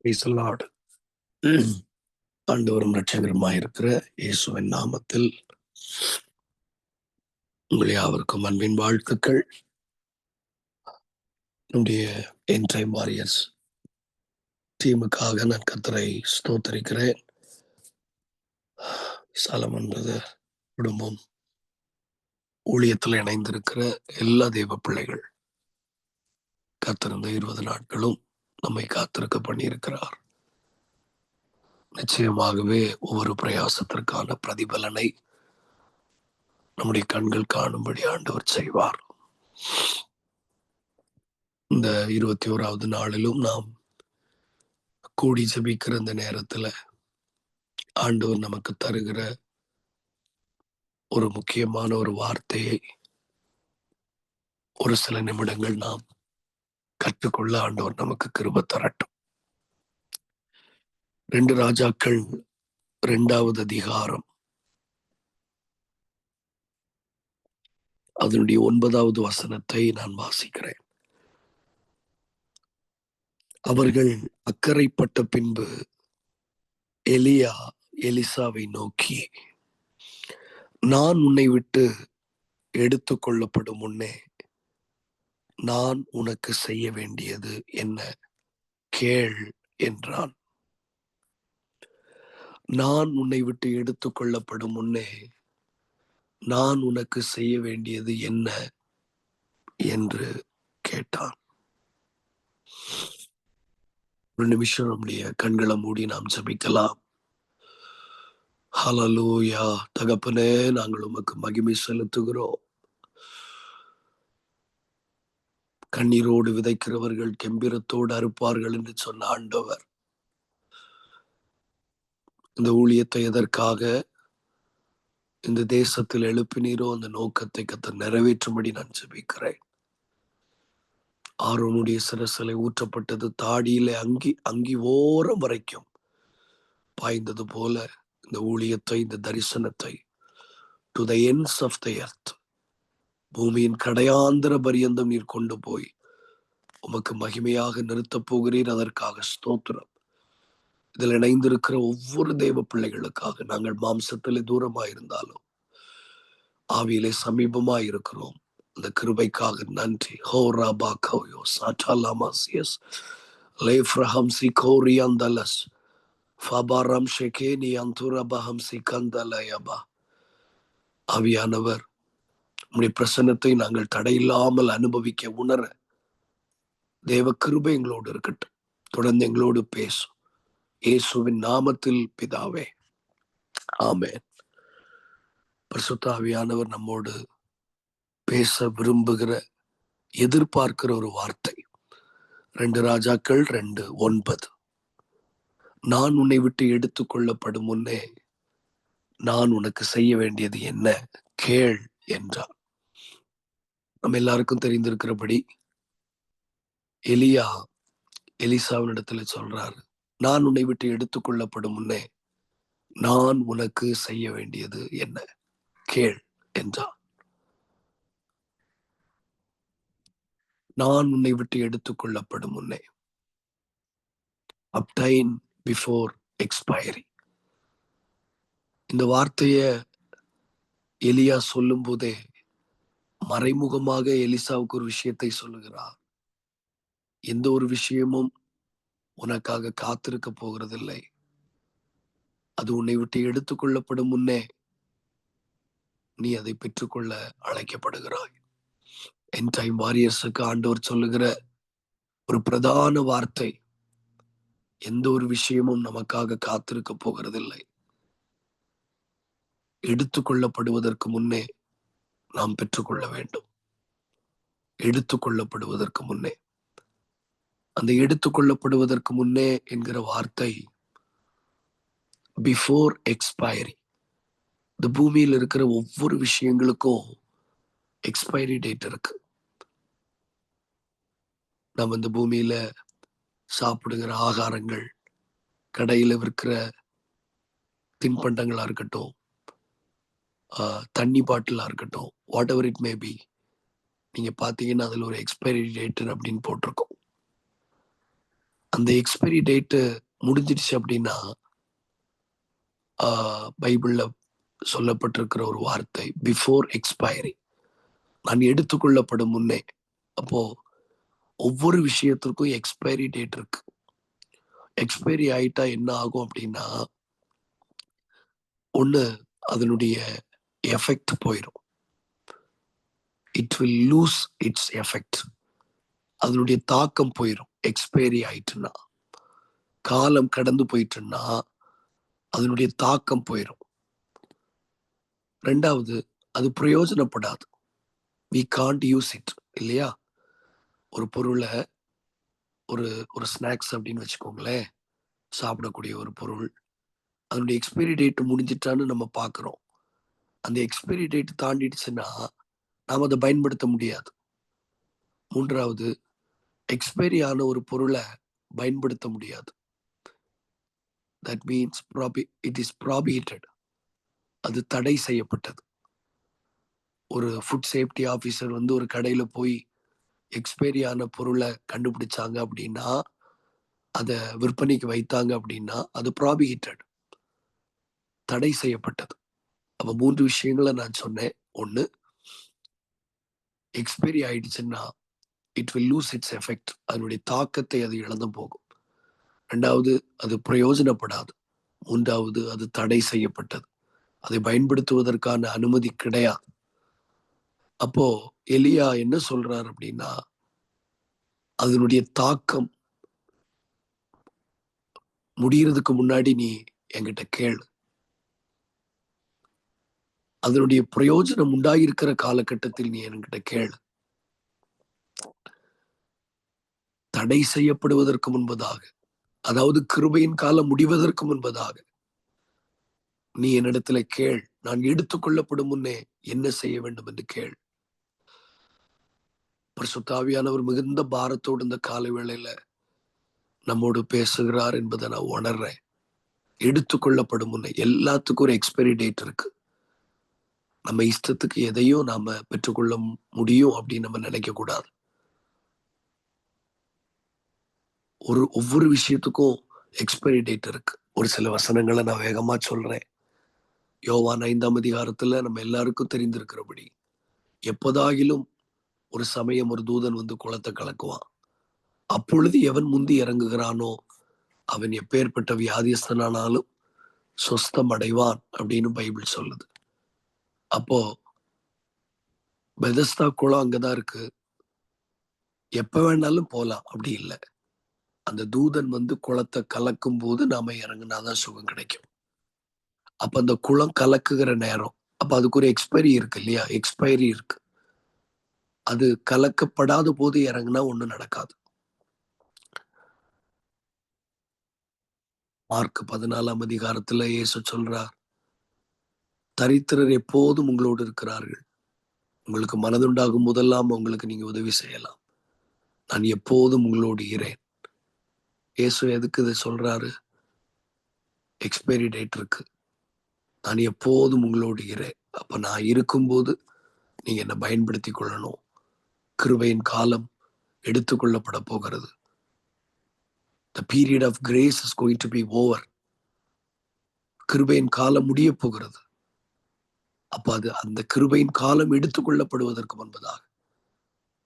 Praise the Lord. ஆண்டவரும் இரட்சகருமாயிருக்கிற இயேசுவின் நாமத்தில் உங்கள் யாவருக்கும் அன்பின் வாழ்த்துக்கள். நம்முடைய என் டைம் வாரியர்ஸ் டீமுக்காக நான் கர்த்தரை ஸ்தோத்தரிக்கிறேன். சாலமன் பிரதர் குடும்பம் ஊழியத்தில் இணைந்திருக்கிற எல்லா தெய்வ பிள்ளைகள் கர்த்தர் இந்த 20 நாட்களும் நம்மை காத்திருக்க பண்ணியிருக்கிறார். நிச்சயமாகவே ஒவ்வொரு பிரயாசத்திற்கான பிரதிபலனை நம்முடைய கண்கள் காணும்படி ஆண்டவர் செய்வார். இந்த 21வது நாளிலும் நாம் கூடி ஜெபிக்கிற இந்த நேரத்துல ஆண்டவர் நமக்கு தருகிற ஒரு முக்கியமான ஒரு வார்த்தையை ஒரு சில நிமிடங்கள் நாம் கற்றுக்கொள்ள ஆண்டவர் நமக்கு கிருபை தரட்டும். 2 ராஜாக்கள் 2வது அதிகாரம் அதனுடைய 9வது வசனத்தை நான் வாசிக்கிறேன். அவர்கள் அக்கறைப்பட்ட பின்பு எலியா எலிசாவை நோக்கி, நான் உன்னை விட்டு எடுத்துக் கொள்ளப்படும் முன்னே நான் உனக்கு செய்ய வேண்டியது என்ன கேள் என்றான். நான் உன்னை விட்டு எடுத்துக் கொள்ளப்படும் முன்னே நான் உனக்கு செய்ய வேண்டியது என்ன என்று கேட்டான். ஒரு நிமிஷம் நம்முடைய கண்களை மூடி நாம் ஜெபிக்கலாம். ஹல்லேலூயா. தகப்பனே, நாங்கள் உமக்கு மகிமை செலுத்துகிறோம். கண்ணீரோடு விதைக்கிறவர்கள் கெம்பீரத்தோடு அறுப்பார்கள் என்று சொன்ன ஆண்டவர், இந்த ஊழியத்தை எதற்காக இந்த தேசத்தில் எழுப்பினீரோ அந்த நோக்கத்தை கர்த்தர் நிறைவேற்றும்படி நான் ஜெபிக்கிறேன். ஆரோனுடைய சிரசிலே ஊற்றப்பட்டது தாடியிலே அங்கி ஓரம் வரைக்கும் பாய்ந்தது போல இந்த ஊழியத்தை, இந்த தரிசனத்தை to the ends of the earth, பூமியின் கடையாந்திர பரியந்தம் நீர் கொண்டு போய் உமக்கு மகிமையாக நிறுத்தப் போகிறீர். அதற்காக ஸ்தோத்திரம். இதில் இணைந்திருக்கிற ஒவ்வொரு தேவ பிள்ளைகளுக்காக நாங்கள் மாம்சத்திலே தூரமாயிருந்தாலும் ஆவியிலே சமீபமாய் இருக்கிறோம். அந்த கிருபைக்காக நன்றி. ஹோ ராபா கோயோ சாட்டாலாமாசியஸ் லேஃப்ரஹம் சி கோரியந்தலஸ் ஃபபாரம் ஷெகேனி அந்துரபஹம் சி கந்தலயபா. ஆவியானவர், உம்முடைய பிரசன்னத்தை நாங்கள் தடையில்லாமல் அனுபவிக்க உணர தேவ கிருபை எங்களோடு இருக்கட்டும். தொடர்ந்து எங்களோடு பேசும். இயேசுவின் நாமத்தில் பிதாவே, ஆமென். பரிசுத்த ஆவியானவர் நம்மோடு பேச விரும்புகிற, எதிர்பார்க்கிற ஒரு வார்த்தை 2 ராஜாக்கள் 2:9. நான் உன்னை விட்டு எடுத்துக் கொள்ளப்படும் முன்னே நான் உனக்கு செய்ய வேண்டியது என்ன கேள் என்றார். நம்ம எல்லாருக்கும் தெரிந்திருக்கிறபடி எலியா எலிசாவினிடத்துல சொல்றாரு, நான் உன்னை விட்டு எடுத்துக் கொள்ளப்படும் முன்னே நான் உனக்கு செய்ய வேண்டியது என்ன கேள் என்றார். நான் உன்னை விட்டு எடுத்துக் கொள்ளப்படும் முன்னே, obtain before expiry. இந்த வார்த்தைய எலியா சொல்லும் போதே மறைமுகமாக எலிசாவுக்கு ஒரு விஷயத்தை சொல்லுகிறார். எந்த ஒரு விஷயமும் உனக்காக காத்திருக்க போகிறதில்லை. அது உன்னை விட்டு எடுத்துக் கொள்ளப்படும் முன்னே நீ அதை பெற்றுக்கொள்ள அழைக்கப்படுகிறாய். என் டைம் வாரியர்ஸுக்கு ஆண்டவர் சொல்லுகிற ஒரு பிரதான வார்த்தை, எந்த ஒரு விஷயமும் நமக்காக காத்திருக்க போகிறதில்லை. எடுத்துக்கொள்ளப்படுவதற்கு முன்னே நாம் பெற்றுக்கொள்ள வேண்டும். எடுத்துக்கொள்ளப்படுவதற்கு முன்னே, அந்த எடுத்துக்கொள்ளப்படுவதற்கு முன்னே என்கிற வார்த்தை பிஃபோர் எக்ஸ்பைரி. இந்த பூமியில் இருக்கிற ஒவ்வொரு விஷயங்களுக்கும் எக்ஸ்பைரி டேட் இருக்கு. நம்ம இந்த பூமியில சாப்பிடுகிற ஆகாரங்கள், கடையில விற்கிற தின்பண்டங்களா இருக்கட்டும், தண்ணி பாட்டிலா இருக்கட்டும், what ever it may be, நீங்க பாத்தீங்கன்னா அதுல ஒரு எக்ஸ்பைரி டேட் அப்படின்னு போட்டிருக்கோம். அந்த எக்ஸ்பைரி டேட்டு முடிஞ்சிடுச்சு அப்படின்னா பைபிள்ல சொல்லப்பட்டிருக்கிற ஒரு வார்த்தை பிஃபோர் எக்ஸ்பைரி, நான் எடுத்துக்கொள்ளப்படும் முன்னே. அப்போ ஒவ்வொரு விஷயத்திற்கும் எக்ஸ்பைரி டேட் இருக்கு. எக்ஸ்பைரி ஆயிட்டா என்ன ஆகும் அப்படின்னா, ஒண்ணு அதனுடைய எஃபெக்ட் போயிடும். It will lose it's effect. அதனுடைய தாக்கம் போயிடும். எக்ஸ்பைரி ஆயிட்டுன்னா, காலம் கடந்து போயிட்டுன்னா அதனுடைய தாக்கம் போயிடும். ரெண்டாவது, அது பிரயோஜனப்படாது. we can't யூஸ் இட், இல்லையா? ஒரு பொருளை ஒரு ஒரு ஸ்நாக்ஸ் அப்படின்னு வச்சுக்கோங்களேன், சாப்பிடக்கூடிய ஒரு பொருள், அதனுடைய எக்ஸ்பைரி டேட் முடிஞ்சிட்டான்னு நம்ம பார்க்குறோம். அந்த எக்ஸ்பைரி டேட் தாண்டிடுச்சுன்னா நாம் அதை பயன்படுத்த முடியாது. மூன்றாவது, எக்ஸ்பைரி ஆன ஒரு பொருளை பயன்படுத்த முடியாது. That means it is prohibited. அது தடை செய்யப்பட்டது. ஒரு ஃபுட் சேஃப்டி ஆஃபீஸர் வந்து ஒரு கடையில் போய் எக்ஸ்பைரி ஆன பொருளை கண்டுபிடிச்சாங்க அப்படின்னா, அதை விற்பனைக்கு வைத்தாங்க அப்படின்னா அது ப்ராபிட்டட், தடை செய்யப்பட்டது. அப்போ 3 விஷயங்களை நான் சொன்னேன். ஒன்று, எக்ஸ்பைரி ஆயிடுச்சுன்னா it will lose it's effect, அதனுடைய தாக்கத்தை அது இழந்து போகும். ரெண்டாவது, அது பிரயோஜனப்படாது. மூன்றாவது, அது தடை செய்யப்பட்டது, அதை பயன்படுத்துவதற்கான அனுமதி கிடையாது. அப்போ எலியா என்ன சொல்றார் அப்படின்னா, அதனுடைய தாக்கம் முடியறதுக்கு முன்னாடி நீ என்கிட்ட கேளு. அதனுடைய பிரயோஜனம் உண்டாயிருக்கிற காலகட்டத்தில் நீ என்கிட்ட கேளு. தடை செய்யப்படுவதற்கு முன்பதாக, அதாவது கிருபையின் காலம் முடிவதற்கு முன்பதாக நீ என்னிடத்துல கேள். நான் எடுத்துக்கொள்ளப்படும் முன்னே என்ன செய்ய வேண்டும் என்று கேள். பரிசுத்த ஆவியானவர் மிகுந்த பாரத்தோடு இந்த காலை வேளையில நம்மோடு பேசுகிறார் என்பதை நான் உணர்றேன். எடுத்துக்கொள்ளப்படும் முன்னே எல்லாத்துக்கும் ஒரு எக்ஸ்பைரி டேட் இருக்கு. நம்ம இஷ்டத்துக்கு எதையும் நாம பெற்றுக்கொள்ள முடியும் அப்படின்னு நம்ம நினைக்க கூடாது. ஒவ்வொரு விஷயத்துக்கும் எக்ஸ்பைரி டேட் இருக்கு. ஒரு சில வசனங்களை நான் வேகமா சொல்றேன். யோவான் 5ஆம் அதிகாரத்துல நம்ம எல்லாருக்கும் தெரிந்திருக்கிறபடி, எப்போதாகிலும் ஒரு சமயம் ஒரு தூதன் வந்து குளத்தை கலக்குவான். அப்பொழுது எவன் முந்தி இறங்குகிறானோ அவன் எப்பேற்பட்ட வியாதியஸ்தனானாலும் சொஸ்தம் அடைவான் அப்படின்னு பைபிள் சொல்லுது. அப்போ பெதஸ்தா குளம் அங்கதான் இருக்கு, எப்ப வேணாலும் போலாம் அப்படி இல்லை. அந்த தூதன் வந்து குளத்தை கலக்கும் போது நாம இறங்குனாதான் சுகம் கிடைக்கும். அப்ப அந்த குளம் கலக்குகிற நேரம், அப்ப அதுக்கு ஒரு எக்ஸ்பைரி இருக்கு இல்லையா? எக்ஸ்பைரி இருக்கு. அது கலக்கப்படாத போது இறங்குனா ஒண்ணும் நடக்காது. மார்க் 14ஆம் அதிகாரத்துல இயேசு சொல்றார், தரித்திரர் எப்போதும் உங்களோடு இருக்கிறார்கள், உங்களுக்கு மனதுண்டாகும் போதெல்லாம் உங்களுக்கு நீங்க உதவி செய்யலாம், நான் எப்போதும் உங்களோடு இரேன். இயேசு எதுக்கு இதை சொல்றாரு? எக்ஸ்பைரி டேட் இருக்கு. நான் எப்போதும் உங்களோடு இரேன். அப்ப நான் இருக்கும்போது நீங்க என்ன பயன்படுத்தி கொள்ளணும். கிருபையின் காலம் எடுத்துக்கொள்ளப்பட போகிறது. The period of grace is going to be over. கிருபையின் காலம் முடிய போகிறது. அப்ப அது அந்த கிருபையின் காலம் எடுத்துக்கொள்ளப்படுவதற்கு முன்பதாக,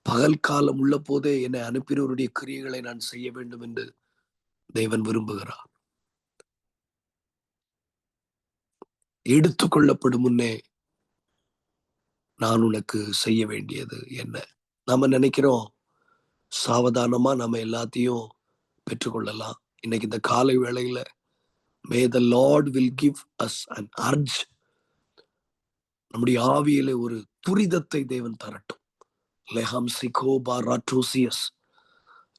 பகல் காலம் உள்ள போதே என்னை அனுப்பினவருடைய கிரியைகளை நான் செய்ய வேண்டும் என்று தேவன் விரும்புகிறார். எடுத்துக்கொள்ளப்படும் முன்னே நான் உனக்கு செய்ய வேண்டியது என்ன? நாம நினைக்கிறோம் சாவதானமா நம்ம எல்லாத்தையும் பெற்றுக்கொள்ளலாம். இன்னைக்கு இந்த காலை வேளையில may the Lord will give us an urge. நம்முடைய ஆவியிலே ஒரு துரிதத்தை தேவன் தரட்டும். லெஹம்சி கோபா ராட்டோசியஸ்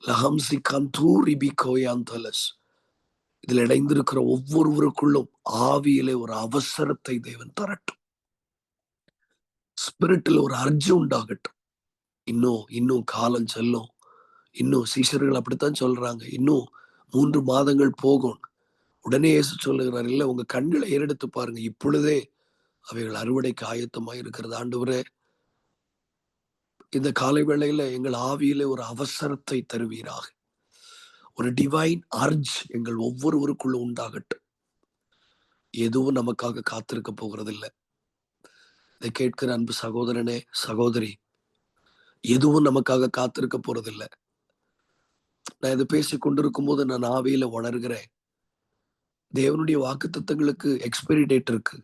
லஹம்சி கந்தூரி பிகோயாந்தலஸ். இதில் இணைந்திருக்கிற ஒவ்வொருவருக்குள்ளும் ஆவியிலே ஒரு அவசரத்தை தேவன் தரட்டும். ஸ்பிரிட்ல ஒரு அர்ஜம் உண்டாகட்டும். இன்னும் காலம் செல்லும். இன்னும் சீஷர்கள் அப்படித்தான் சொல்றாங்க, இன்னும் 3 மாதங்கள் போகும். உடனே இயேசு சொல்லுகிறார், இல்ல உங்க கண்களை ஏறெடுத்து பாருங்க, இப்பொழுதே அவைகள் அறுவடைக்கு ஆயத்தமாய் இருக்கிறது. ஆண்டவரே, இந்த காலை வேளையில எங்கள் ஆவியிலே ஒரு அவசரத்தை தருவீராக. ஒரு டிவைன் அர்ஜ் எங்கள் ஒவ்வொருவருக்குள்ள உண்டாகட்டும். எதுவும் நமக்காக காத்திருக்க போகிறதில்லை. இதை கேட்கிற அன்பு சகோதரனே, சகோதரி, எதுவும் நமக்காக காத்திருக்க போறதில்லை. நான் இதை பேசி கொண்டிருக்கும் போது நான் ஆவியில உணர்கிறேன், தேவனுடைய வாக்குத்தத்தங்களுக்கு எக்ஸ்பைரி டேட் இருக்கு.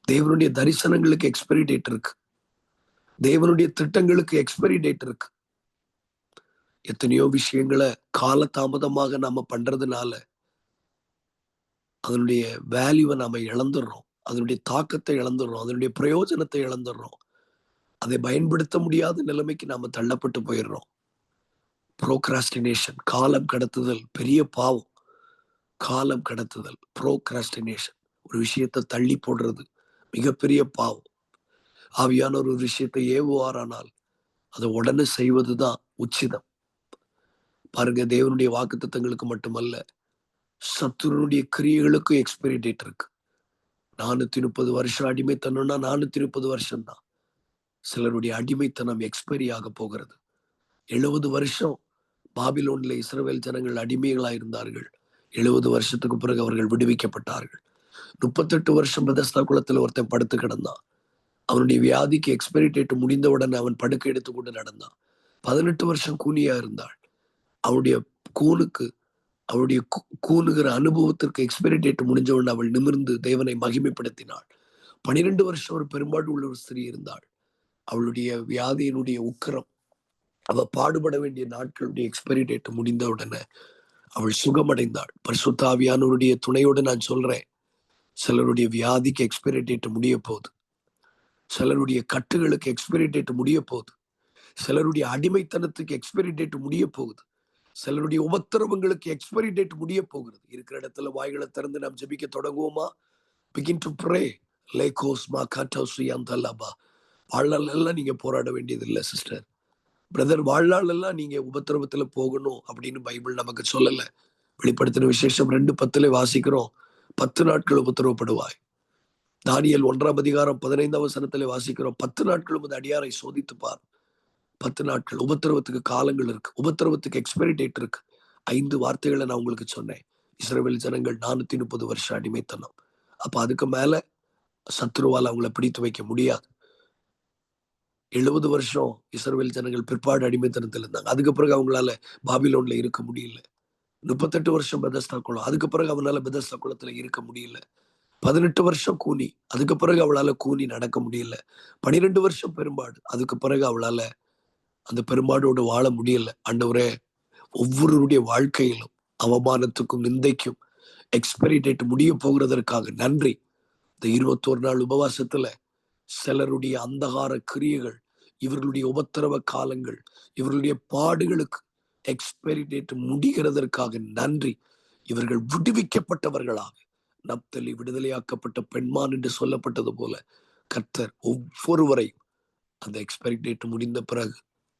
தேவனுடைய தரிசனங்களுக்கு எக்ஸ்பைரி டேட் இருக்கு. தேவனுடைய திட்டங்களுக்கு எக்ஸ்பைரி டேட் இருக்கு. எத்தனையோ விஷயங்களை காலதாமதமாக நாம பண்றதுனால அதனுடைய வேல்யூவை நாம இழந்துடுறோம். அதனுடைய தாக்கத்தை இழந்துடுறோம். அதனுடைய பிரயோஜனத்தை இழந்துடுறோம். அதை பயன்படுத்த முடியாத நிலைமைக்கு நாம தள்ளப்பட்டு போயிடுறோம். ப்ரோக்ராஸ்டினேஷன், காலம் கடத்துதல், பெரிய பாவம். காலம் கடத்துதல், ப்ரோக்ராஸ்டினேஷன், ஒரு விஷயத்தை தள்ளி போடுறது மிகப்பெரிய பாவம். ஆவியானவர் ஒரு விஷயத்தை ஏவுவாரானால் அதை உடனே செய்வதுதான் உச்சிதம். பாருங்க, தேவனுடைய வாக்குத்தத்தங்களுக்கு மட்டுமல்ல, சத்துருடைய கிரியைகளுக்கும் எக்ஸ்பைரி டேட் இருக்கு. 430 வருஷம் அடிமைத்தனம்னா 430 வருஷம் தான். சிலருடைய அடிமைத்தனம் எக்ஸ்பைரி ஆக போகிறது. 70 வருஷம் பாபிலோன்ல இஸ்ரவேல் ஜனங்கள் அடிமைகளா இருந்தார்கள். 70 வருஷத்துக்கு பிறகு அவர்கள் விடுவிக்கப்பட்டார்கள். 38 வருஷம் பெதஸ்தா குளத்துல ஒருத்தன் படுத்து கிடந்தான். அவனுடைய வியாதிக்கு எக்ஸ்பைரி டேட் முடிந்தவுடன் அவன் படுக்கை எடுத்துக்கொண்டு நடந்தான். 18 வருஷம் கூனியா இருந்தாள். அவளுடைய கூனுக்கு, அவளுடைய கூணுகிற அனுபவத்திற்கு எக்ஸ்பைரி டேட் முடிஞ்சவுடன் அவள் நிமிர்ந்து தேவனை மகிமைப்படுத்தினாள். 12 வருஷம் ஒரு பெரும்பாடு உள்ள ஒரு ஸ்திரீ இருந்தாள். அவளுடைய வியாதியினுடைய உக்கிரம், அவ பாடுபட வேண்டிய நாட்களுடைய எக்ஸ்பைரி டேட் முடிந்த உடனே அவள் சுகமடைந்தாள். பரிசுத்த ஆவியானவருடைய துணையோடு நான் சொல்றேன், சிலருடைய வியாதிக்கு எக்ஸ்பைரி டேட் முடிய போகுது. சிலருடைய கட்டுகளுக்கு எக்ஸ்பைரி டேட் முடிய போகுது. சிலருடைய அடிமைத்தனத்துக்கு எக்ஸ்பைரி டேட் முடிய போகுது. சிலருடைய உபத்திரவங்களுக்கு எக்ஸ்பைரி டேட் முடிய போகிறது. இருக்கிற இடத்துல வாய்களை திறந்து நாம் ஜெபிக்க தொடங்குவோமா? Begin to pray. லேகோஸ் மா காட்டோசி அந்தல்லபா. வாழ்நாள் எல்லாம் நீங்க போராட வேண்டியது இல்லை சிஸ்டர், பிரதர். வாழ்நாள் எல்லாம் நீங்க உபத்திரவத்துல போகணும் அப்படின்னு பைபிள் நமக்கு சொல்லல. வெளிப்படுத்தின விசேஷம் 2:10 வாசிக்கிறோம், 10 நாட்கள் உபத்திரவப்படுவாய். தானியேல் 1:15 வாசிக்கிறோம், 10 நாட்களும் அந்த அடியாரை சோதித்து பார். 10 நாட்கள் உபத்திரவத்துக்கு காலங்கள் இருக்கு. உபத்திரவத்துக்கு எக்ஸ்பைரி டேட் இருக்கு. 5 வார்த்தைகளை நான் உங்களுக்கு சொன்னேன். இஸ்ரவேல் ஜனங்கள் 430 வருஷம் அடிமைத்தனம். அப்ப அதுக்கு மேல சத்துருவால் அவங்களை பிடித்து வைக்க முடியாது. 70 வருஷம் இஸ்ரவேல் ஜனங்கள் பிற்பாடு அடிமைத்தனத்தில் இருந்தாங்க. அதுக்கு பிறகு அவங்களால பாபிலோன்ல இருக்க முடியல. 38 வருஷம் பெதஸ்தா குளம், அதுக்கு பிறகு அவனால பெதஸ்தா குளத்துல இருக்க முடியல. 18 வருஷம் கூனி, அதுக்கு பிறகு அவளால கூனி நடக்க முடியல. 12 வருஷம் பெரும்பாடு, அதுக்கு பிறகு அவளால அந்த பெரும்பாடோடு வாழ முடியல. ஆண்டவரே, ஒவ்வொருடைய வாழ்க்கையிலும் அவமானத்துக்கும் நிந்தைக்கும் எக்ஸ்பைரி டேட் முடிய போகிறதற்காக நன்றி. இந்த 21 நாள் உபவாசத்துல சிலருடைய அந்தகார கிரியைகள், இவர்களுடைய உபத்திரவ காலங்கள், இவர்களுடைய பாடுகளுக்கு எக்ஸ்பைரி டேட் முடிகிறதற்காக நன்றி. இவர்கள் விடுவிக்கப்பட்டவர்களாக, நப்தலி விடுதலையாக்கப்பட்ட பெண்மான் என்று சொல்லப்பட்டது போல கர்த்தர் ஒவ்வொருவரையும் அந்த எக்ஸ்பைரி டேட் முடிந்த பிறகு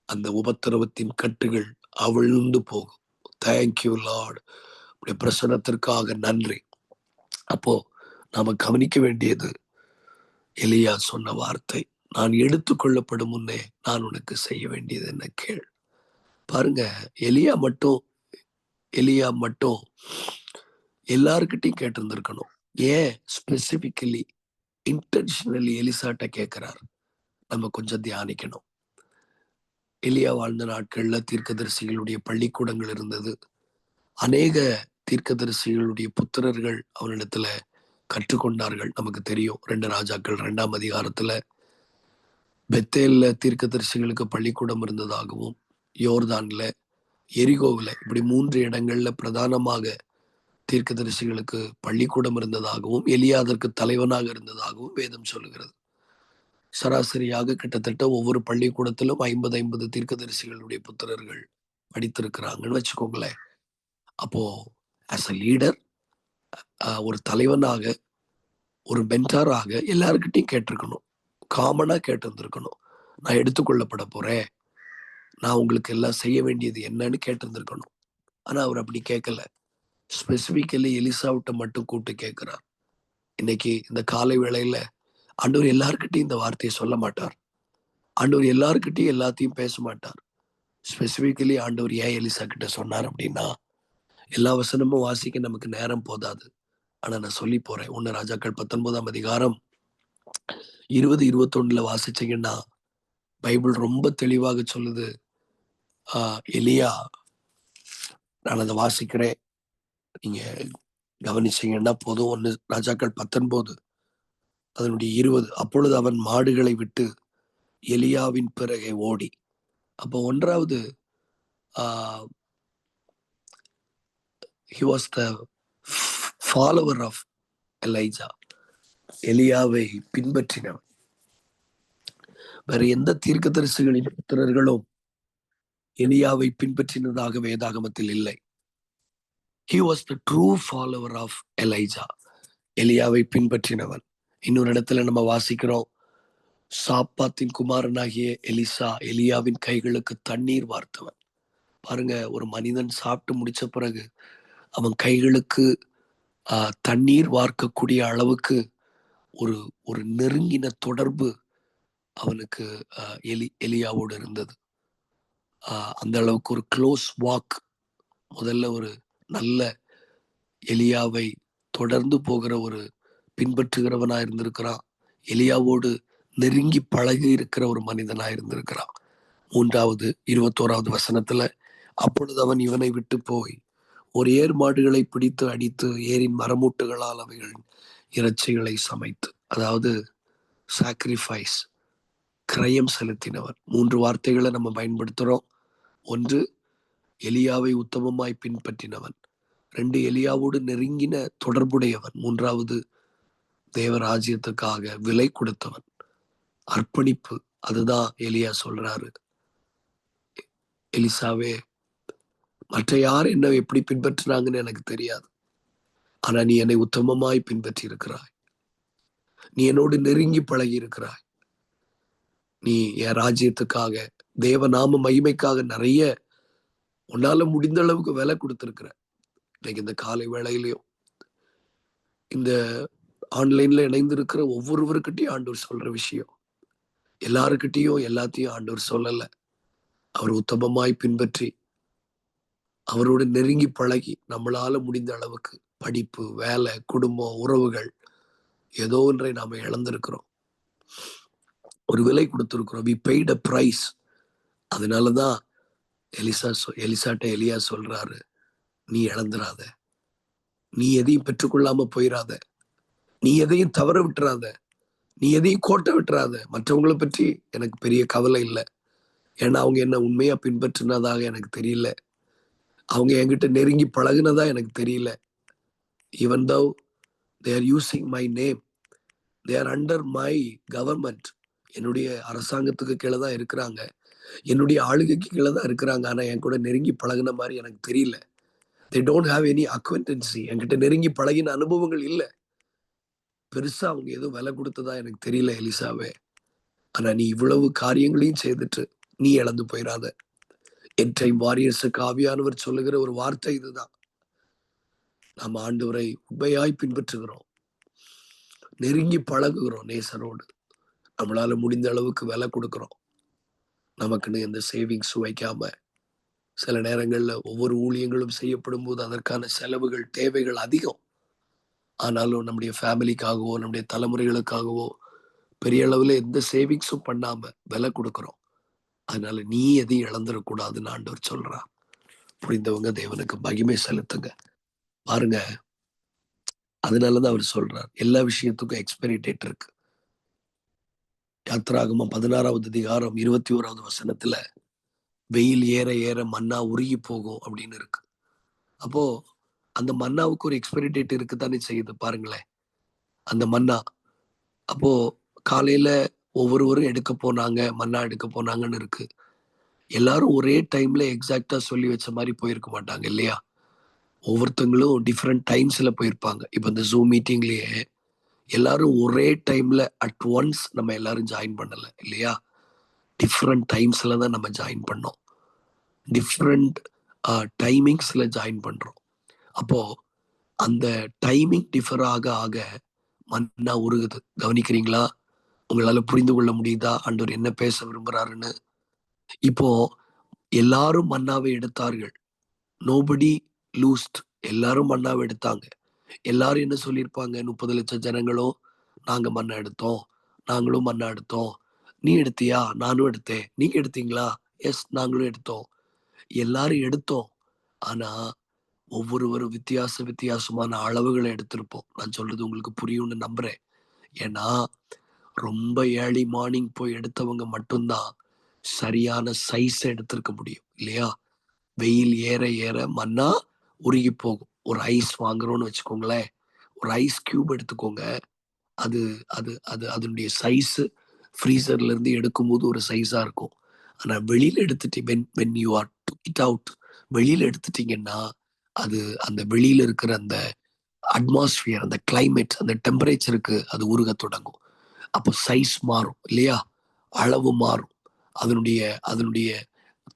அந்த உபத்திரவத்தின் கட்டுகள் அவிழ்ந்து போகும். Thank you Lord. உடைய பிரசனத்திற்காக நன்றி. அப்போ நாம கவனிக்க வேண்டியது எலியா சொன்ன வார்த்தை, நான் எடுத்துக்கொள்ளப்படும் முன்னே நான் உனக்கு செய்ய வேண்டியது என்ன கேள். பாருங்க, எலியா மட்டும் எல்லாருக்கிட்டையும் கேட்டிருந்திருக்கணும். ஏன் ஸ்பெசிபிக்கலி இன்டென்ஷனலி எலிசாட்ட கேட்கிறார்? நம்ம கொஞ்சம் தியானிக்கணும். எலியா வாழ்ந்த நாட்கள்ல தீர்க்கதரிசிகளுடைய பள்ளிக்கூடங்கள் இருந்தது. அநேக தீர்க்கதரிசிகளுடைய புத்திரர்கள் அவனிடத்துல கற்றுக்கொண்டார்கள். நமக்கு தெரியும், 2 ராஜாக்கள் 2ஆம் அதிகாரத்துல பெத்தேல்ல தீர்க்கதரிசிகளுக்கு பள்ளிக்கூடம் இருந்ததாகவும், யோர்தான்ல, எரிகோவில, இப்படி 3 இடங்கள்ல பிரதானமாக தீர்க்கதரிசிகளுக்கு பள்ளிக்கூடம் இருந்ததாகவும், எலியா அதற்கு தலைவனாக இருந்ததாகவும் வேதம் சொல்லுகிறது. சராசரியாக கிட்டத்தட்ட ஒவ்வொரு பள்ளிக்கூடத்திலும் 50 தீர்க்கதரிசிகளுடைய புத்திரர்கள் படித்திருக்கிறாங்கன்னு வச்சுக்கோங்களேன். அப்போ ஆஸ் அ லீடர், ஒரு தலைவனாக, ஒரு மென்டாராக எல்லாருக்கிட்டையும் கேட்டிருக்கணும். காமனா கேட்டிருந்திருக்கணும். நான் எடுத்துக்கொள்ளப்பட போறேன், நான் உங்களுக்கு எல்லாம் செய்ய வேண்டியது என்னன்னு கேட்டிருந்திருக்கணும். ஆனா அவர் அப்படி கேட்கல. ஸ்பெசிபிக்கலி எலிசாவிட்ட மட்டும் கூப்பிட்டு கேட்கிறார். இன்னைக்கு இந்த காலை வேளையில ஆண்டவர் எல்லாருக்கிட்டையும் இந்த வார்த்தையை சொல்ல மாட்டார். ஆண்டவர் எல்லாருக்கிட்டையும் எல்லாத்தையும் பேச மாட்டார். ஸ்பெசிபிக்கலி ஆண்டவர் ஏன் எலிசா கிட்ட சொன்னார் அப்படின்னா, எல்லா வசனமும் வாசிக்க நமக்கு நேரம் போதாது. ஆனா நான் சொல்லி போறேன். 1 ராஜாக்கள் 19ஆம் அதிகாரம் 20, 21 வாசிச்சீங்கன்னா பைபிள் ரொம்ப தெளிவாக சொல்லுது. எலியா, நான் அதை வாசிக்கிறேன், நீங்க கவனிச்சீங்கன்னா போதும். 1 ராஜாக்கள் 19 அதனுடைய 20. அப்பொழுது அவன் மாடுகளை விட்டு எலியாவின் பிறகே ஓடி. அப்போ 1வது he was the follower of Elijah. எலியாவை பின்பற்றினவன். வேற எந்த தீர்க்கதரிசிகளின் புத்திரர்களும் எலியாவை பின்பற்றினதாக வேதாகமத்தில் இல்லை. He was the true follower of Elijah. எலியாவை பின்பற்றினவன். இன்னொரு இடத்துல நம்ம வாசிக்கிறோம், சாப்பாத்தின் குமாரனாகிய எலிசா எலியாவின் கைகளுக்கு தண்ணீர் வார்த்தவன். பாருங்க, ஒரு மனிதன் சாப்பிட்டு முடிச்ச பிறகு அவன் கைகளுக்கு தண்ணீர் வார்க்கக்கூடிய அளவுக்கு ஒரு ஒரு நெருங்கின தொடர்பு அவனுக்கு எலியாவோடு இருந்தது. அந்த அளவுக்கு ஒரு க்ளோஸ் வாக். முதல்ல ஒரு நல்ல எலியாவை தொடர்ந்து போகிற ஒரு பின்பற்றுகிறவனா இருந்திருக்கிறான். எலியாவோடு நெருங்கி பழகி இருக்கிற ஒரு மனிதனா இருந்திருக்கிறான். 3வது 21வது வசனத்துல, அப்பொழுது அவன் இவனை விட்டு போய் ஒரு ஏர் மாடுகளை பிடித்து அடித்து ஏரின் மரமூட்டுகளால் அவைகள் இறைச்சிகளை சமைத்து, அதாவது சாக்ரிஃபைஸ், கிரயம் செலுத்தினவன். 3 வார்த்தைகளை நம்ம பயன்படுத்துறோம். 1, எலியாவை உத்தமமாய் பின்பற்றினவன். 2, எலியாவோடு நெருங்கின தொடர்புடையவன். 3வது, தேவராஜ்யத்துக்காக விலை கொடுத்தவன், அர்ப்பணிப்பு. அதுதான் எலியா சொல்றாரு, எலிசாவே, மற்ற யார் என்ன எப்படி பின்பற்றினாங்கன்னு எனக்கு தெரியாது, ஆனா நீ என்னை உத்தமமாய் பின்பற்றி இருக்கிறாய், நீ என்னோடு நெருங்கி பழகி இருக்கிறாய், நீ என் ராஜ்யத்துக்காக, தேவ நாம மகிமைக்காக நிறைய உன்னால முடிந்த அளவுக்கு விலை கொடுத்திருக்கிற. இன்னைக்கு இந்த காலை வேளையிலையும் இந்த ஆன்லைன்ல இணைந்திருக்கிற ஒவ்வொருவருக்கிட்டையும் ஆண்டவர் சொல்ற விஷயம், எல்லாருக்கிட்டையும் எல்லாத்தையும் ஆண்டவர் சொல்லல. அவர் உத்தமமாய் பின்பற்றி அவரோடு நெருங்கி பழகி நம்மளால முடிந்த அளவுக்கு படிப்பு, வேலை, குடும்பம், உறவுகள், ஏதோ ஒன்றை நாம இழந்திருக்கிறோம், ஒரு விலை கொடுத்திருக்கிறோம். we paid a price. அதனாலதான் எலிசாட்ட எலியா சொல்றாரு, நீ இழந்துராத, நீ எதையும் பெற்றுக்கொள்ளாம போயிடாத, நீ எதையும் தவற விட்டுறாத, நீ எதையும் கோட்டை விட்டுறாத. மற்றவங்களை பற்றி எனக்கு பெரிய கவலை இல்லை, ஏன்னா அவங்க என்ன உண்மையா பின்பற்றினதாக எனக்கு தெரியல, அவங்க என்கிட்ட நெருங்கி பழகுனதா எனக்கு தெரியல. even though they are using my name, they are under my government, என்னுடைய அரசாங்கத்துக்கு கீழே தான் இருக்கிறாங்க, என்னுடைய ஆளுகைக்கு கீழே தான் இருக்கிறாங்க, ஆனா என் கூட நெருங்கி பழகுன மாதிரி எனக்கு தெரியல. they don't have any acquaintancy, என்கிட்ட நெருங்கி பழகின அனுபவங்கள் இல்லை, பெருசா அவங்க ஏதோ விலை கொடுத்ததா எனக்கு தெரியல எலிசாவே. ஆனா நீ இவ்வளவு காரியங்களையும் செய்துட்டு நீ இழந்து போயிடாத. என் டைம் வாரியர்ஸுக்கு ஆவியானவர் சொல்லுகிற ஒரு வார்த்தை இதுதான். நாம் ஆண்டவரை உண்மையாய் பின்பற்றுகிறோம், நெருங்கி பழகுகிறோம் நேசரோடு, நம்மளால முடிந்த அளவுக்கு விலை கொடுக்கிறோம், நமக்குன்னு எந்த சேவிங்ஸ் வைக்காம. சில நேரங்கள்ல ஒவ்வொரு ஊழியங்களும் செய்யப்படும் போது அதற்கான செலவுகள், தேவைகள் அதிகம். ஆனாலும் நம்முடைய ஃபேமிலிக்காகவோ நம்முடைய தலைமுறைகளுக்காகவோ பெரிய அளவுல எந்த சேவிங்ஸும் பண்ணாம விலை கொடுக்கிறோம். அதனால நீ எதையும் இழந்துடக்கூடாதுன்னு ஆண்டவர் சொல்றார். புரிந்தவங்க தேவனுக்கு மகிமை செலுத்துங்க. பாருங்க, அதனாலதான் அவர் சொல்றார், எல்லா விஷயத்துக்கும் எக்ஸ்பைரி டேட் இருக்கு. யாத்திராகமம் 16வது அதிகாரம் 21வது வசனத்துல, வெயில் ஏற ஏற மன்னா உருகி போகும் அப்படின்னு இருக்கு. அப்போ அந்த மன்னாவுக்கு ஒரு எக்ஸ்பைரி டேட் இருக்குதானே செய்யுது. பாருங்களேன், அந்த மன்னா. அப்போ காலையில ஒவ்வொருவரும் எடுக்க போனாங்க, மன்னா எடுக்க போனாங்கன்னு இருக்கு. எல்லாரும் ஒரே டைம்ல எக்ஸாக்டா சொல்லி வச்ச மாதிரி போயிருக்க மாட்டாங்க இல்லையா? ஒவ்வொருத்தங்களும் டிஃப்ரெண்ட் டைம்ஸ்ல போயிருப்பாங்க. இப்ப இந்த ஜூம் மீட்டிங்லயே எல்லாரும் ஒரே டைம்ல அட் ஒன்ஸ் நம்ம எல்லாரும் ஜாயின் பண்ணல இல்லையா? டிஃப்ரெண்ட் டைம்ஸ்ல தான் நம்ம ஜாயின் பண்ணோம், டிஃப்ரெண்ட் டைமிங்ஸ்ல ஜாயின் பண்றோம். அப்போ அந்த டைமிங் டிஃபர் ஆக ஆக மன்னா உருகுது. கவனிக்கிறீங்களா? உங்களால புரிந்து கொள்ள முடியுதா ஆண்டவர் என்ன பேச விரும்புறாருன்னு? இப்போ எல்லாரும் மன்னாவை எடுத்தார்கள். நோபடி லூஸ்ட். எல்லாரும் மன்னாவை எடுத்தாங்க. எல்லாரும் என்ன சொல்லியிருப்பாங்க? 30 லட்சம் ஜனங்களும் நாங்க மன்னா எடுத்தோம், நாங்களும் மன்னா எடுத்தோம். நீ எடுத்தியா? நானும் எடுத்தேன். நீங்க எடுத்தீங்களா? எஸ், நாங்களும் எடுத்தோம். எல்லாரும் எடுத்தோம். ஆனா ஒவ்வொருவரும் வித்தியாசமான அளவுகளை எடுத்திருப்போம். நான் சொல்றது உங்களுக்கு புரியும்னு நம்புறேன். ஏன்னா ரொம்ப ஏர்லி மார்னிங் போய் எடுத்தவங்க மட்டும்தான் சரியான சைஸ் எடுத்திருக்க முடியும், இல்லையா? வெயில் ஏற ஏற மன்னா உருகி போகும். ஒரு ஐஸ் வாங்குறோம்னு வச்சுக்கோங்களேன், ஒரு ஐஸ் கியூப் எடுத்துக்கோங்க. அது அது அது அதனுடைய சைஸ் ஃப்ரீசர்ல இருந்து எடுக்கும்போது ஒரு சைஸா இருக்கும். ஆனா வெளியில எடுத்துட்டு when you are took it out, வெளியில எடுத்துட்டீங்கன்னா அது அந்த வெளியில இருக்கிற அந்த அட்மாஸ்பியர், அந்த கிளைமேட், அந்த டெம்பரேச்சருக்கு அது உருக தொடங்கும். அப்போ சைஸ் மாறும், இல்லையா? அளவு மாறும். அதனுடைய அதனுடைய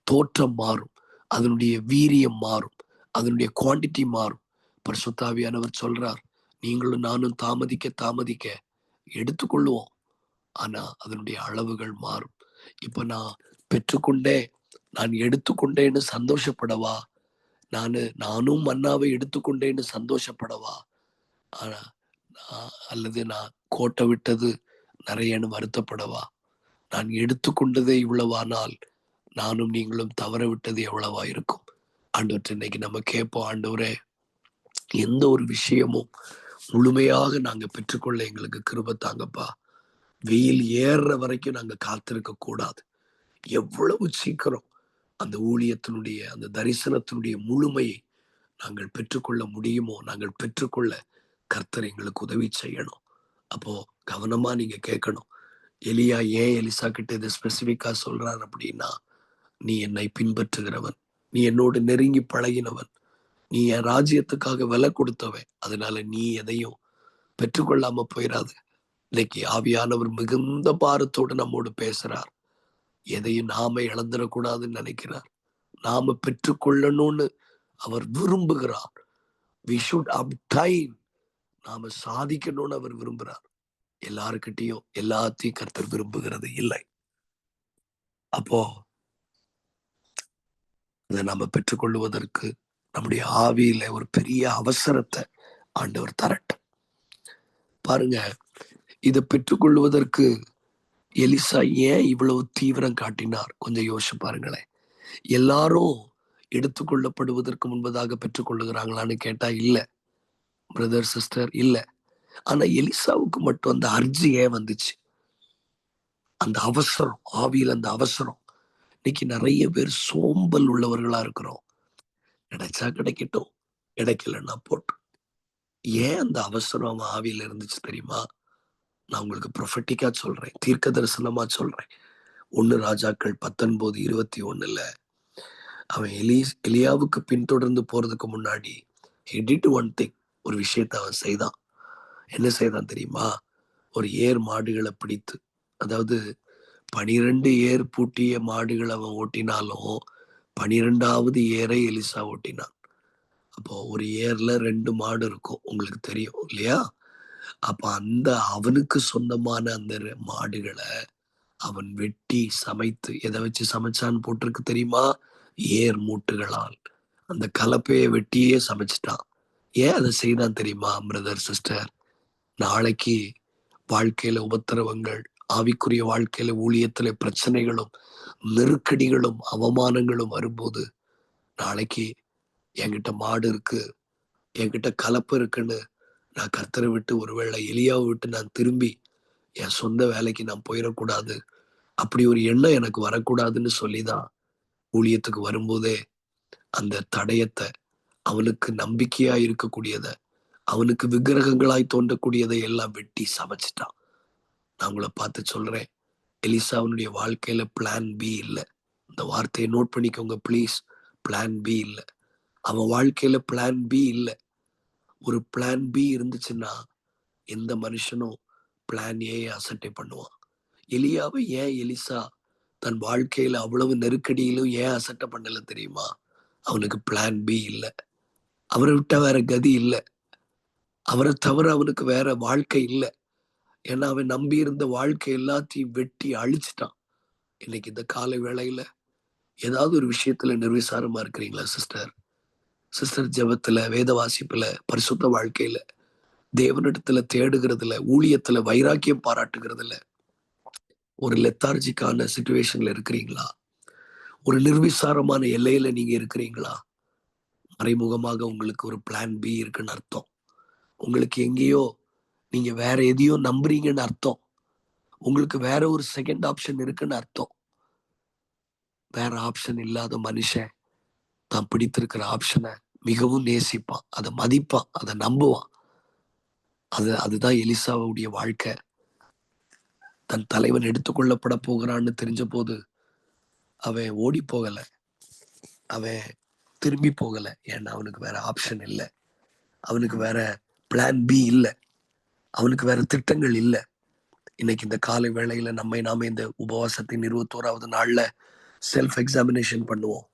தோற்றம் மாறும். அதனுடைய வீரியம் மாறும். அதனுடைய குவாண்டிட்டி மாறும். பரிசுத்த ஆவியானவர் சொல்றார், நீங்களும் நானும் தாமதிக்க தாமதிக்க எடுத்துக்கொள்ளுவோம். ஆனா அதனுடைய அளவுகள் மாறும். இப்ப நான் பெற்றுக்கொண்டேன், நான் எடுத்துக்கொண்டேன்னு சந்தோஷப்படவா? நானும் மன்னாவை எடுத்துக்கொண்டேன்னு சந்தோஷப்படவா? ஆனா அல்லது நான் கோட்டை விட்டது நிறையன்னு வருத்தப்படவா? நான் எடுத்துக்கொண்டதே இவ்வளவானால் நானும் நீங்களும் தவற விட்டது எவ்வளவா இருக்கும்? ஆண்டவர்ட்ட இன்னைக்கு நம்ம கேட்போம், ஆண்டவரே, எந்த ஒரு விஷயமும் முழுமையாக நாங்க பெற்றுக்கொள்ள எங்களுக்கு கிருபை தாங்கப்பா. வெயில் ஏறுற வரைக்கும் நாங்க காத்திருக்க கூடாது. எவ்வளவு சீக்கிரம் அந்த ஊழியத்தினுடைய அந்த தரிசனத்தினுடைய முழுமையை நாங்கள் பெற்றுக்கொள்ள முடியுமோ நாங்கள் பெற்றுக்கொள்ள கர்த்தர் எங்களுக்கு உதவி செய்யணும். அப்போ கவனமா நீங்க கேட்கணும். எலியா ஏன் எலிசா கிட்ட இதை ஸ்பெசிபிக்கா சொல்றார் அப்படின்னா, நீ என்னை பின்பற்றுகிறவன், நீ என்னோடு நெருங்கி பழகினவன், நீ என் ராஜ்யத்துக்காக விலை கொடுத்தவன், அதனால நீ எதையும் பெற்றுக்கொள்ளாம போயிடாது. இன்னைக்கு ஆவியானவர் மிகுந்த பாரத்தோடு நம்மோடு பேசுறார். எதையும் நாம இழந்துடக்கூடாதுன்னு நினைக்கிறார். நாம பெற்றுக்கொள்ளணும்னு அவர் விரும்புகிறார். we should obtain, நாம சாதிக்கணும்னு அவர் விரும்புறார். எல்லாருக்கிட்டையும் எல்லாத்தையும் கர்த்தர் விரும்புகிறது இல்லை. அப்போ அதை நாம பெற்றுக்கொள்வதற்கு நம்முடைய ஆவியில ஒரு பெரிய அவசரத்தை ஆண்டவர் தரட்டும். பாருங்க, இதை பெற்றுக்கொள்வதற்கு எலிசா ஏன் இவ்வளவு தீவிரம் காட்டினார்? கொஞ்சம் யோசிச்சு பாருங்களேன். எல்லாரும் எடுத்துக்கொள்ளப்படுவதற்கு முன்பதாக பெற்றுக்கொள்ளுகிறாங்களான்னு கேட்டா இல்ல. பிரதர் சிஸ்டர், இல்ல. ஆனா எலிசாவுக்கு மட்டும் அந்த அர்ஜி ஏன் வந்துச்சு? அந்த அவசரம், ஆவியில் அந்த அவசரம். இன்னைக்கு நிறைய பேர் சோம்பல் உள்ளவர்களா இருக்கிறோம். கிடைச்சா கிடைக்கட்டும், கிடைக்கலன்னா போட்டும். ஏன் அந்த அவசரம் அவன் ஆவியில இருந்துச்சு தெரியுமா? நான் உங்களுக்கு ப்ரொஃபட்டிக்கா சொல்றேன், தீர்க்க தரிசனமா சொல்றேன். 1 ராஜாக்கள் 19:21 அவன் எலியாவுக்கு பின்தொடர்ந்து போறதுக்கு முன்னாடி he did one thing, ஒரு விஷயத்தை அவன் செய்தான். என்ன செய்தான் தெரியுமா? ஒரு ஏர் மாடுகளை பிடித்து, அதாவது 12 ஏர் பூட்டிய மாடுகள் அவன் ஓட்டினாலும் 12வது ஏரை எலிசா ஓட்டினான். அப்போ ஒரு ஏர்ல 2 மாடு இருக்கும், உங்களுக்கு தெரியும் இல்லையா? அப்ப அந்த அவனுக்கு சொந்தமான அந்த மாடுகளை அவன் வெட்டி சமைத்து, எதை வச்சு சமைச்சான்னு போட்டிருக்கு தெரியுமா? ஏர் மூட்டுகளால். அந்த கலப்பையை வெட்டியே சமைச்சிட்டான். ஏன் அதை செய்தான் தெரியுமா பிரதர் சிஸ்டர்? நாளைக்கு வாழ்க்கையில உபத்திரவங்கள், ஆவிக்குரிய வாழ்க்கையில ஊழியத்துல பிரச்சனைகளும் நெருக்கடிகளும் அவமானங்களும் வரும்போது, நாளைக்கு என்கிட்ட மாடு இருக்கு, என்கிட்ட கலப்பு இருக்குன்னு நான் கர்த்தரை விட்டு, ஒருவேளை எலியாவை விட்டு நான் திரும்பி என் சொந்த வேலைக்கு நான் போயிடக்கூடாது, அப்படி ஒரு எண்ணம் எனக்கு வரக்கூடாதுன்னு சொல்லிதான் ஊழியத்துக்கு வரும்போதே அந்த தடயத்தை, அவனுக்கு நம்பிக்கையா இருக்கக்கூடியதை, அவனுக்கு விக்கிரகங்களாய் தோன்றக்கூடியதை எல்லாம் வெட்டி சமைச்சிட்டான். நான் உங்களை பார்த்து சொல்றேன், எலிசாவுடைய வாழ்க்கையில பிளான் பி இல்லை. இந்த வார்த்தையை நோட் பண்ணிக்கோங்க ப்ளீஸ். பிளான் பி இல்லை. அவன் வாழ்க்கையில பிளான் பி இல்லை. ஒரு பிளான் பி இருந்துச்சுன்னா எந்த மனுஷனும் பிளான் ஏ அசட்டை பண்ணுவான். எலியாவை ஏன் எலிசா தன் வாழ்க்கையில அவ்வளவு நெருக்கடியிலும் ஏன் அசட்டை பண்ணல தெரியுமா? அவனுக்கு பிளான் பி இல்லை. அவரை விட்ட வேற கதி இல்லை. அவரை தவிர அவனுக்கு வேற வாழ்க்கை இல்லை. ஏன்னா அவன் நம்பி இருந்த வாழ்க்கை எல்லாத்தையும் வெட்டி அழிச்சிட்டான். இன்னைக்கு இந்த காலை வேளையில ஏதாவது ஒரு விஷயத்துல நிர்விசாரமா இருக்கிறீங்களா சிஸ்டர்? சிஸ்டர், ஜெபத்துல, வேத வாசிப்புல, பரிசுத்த வாழ்க்கையில, தேவனிடத்துல தேடுகிறதுல, ஊழியத்துல வைராக்கியம் பாராட்டுகிறதுல ஒரு லெத்தார்ஜிக்கான சிச்சுவேஷன்ல இருக்கிறீங்களா? ஒரு நிர்விசாரமான எல்லையில நீங்க இருக்கிறீங்களா? மறைமுகமாக உங்களுக்கு ஒரு பிளான் பி இருக்குன்னு அர்த்தம். உங்களுக்கு எங்கேயோ நீங்க வேற எதையோ நம்புறீங்கன்னு அர்த்தம். உங்களுக்கு வேற ஒரு செகண்ட் ஆப்ஷன் இருக்குன்னு அர்த்தம். வேற ஆப்ஷன் இல்லாத மனுஷன் தான் பிடித்திருக்கிற ஆப்ஷனை மிகவும் நேசிப்பான், அதை மதிப்பான், அதை நம்புவான். அதுதான் எலிசாவுடைய வாழ்க்கை. தன் தலைவன் எடுத்துக்கொள்ளப்பட போகிறான்னு தெரிஞ்ச போது அவன் ஓடி போகல, அவன் திரும்பி போகல. ஏன்னா அவனுக்கு வேற ஆப்ஷன் இல்லை, அவனுக்கு வேற பிளான் பி இல்லை, அவனுக்கு வேற திட்டங்கள் இல்லை. இன்னைக்கு இந்த காலை வேளையில நாம இந்த உபவாசத்தின் 21வது நாள்ல செல்ஃப் எக்ஸாமினேஷன் பண்ணுவோம்,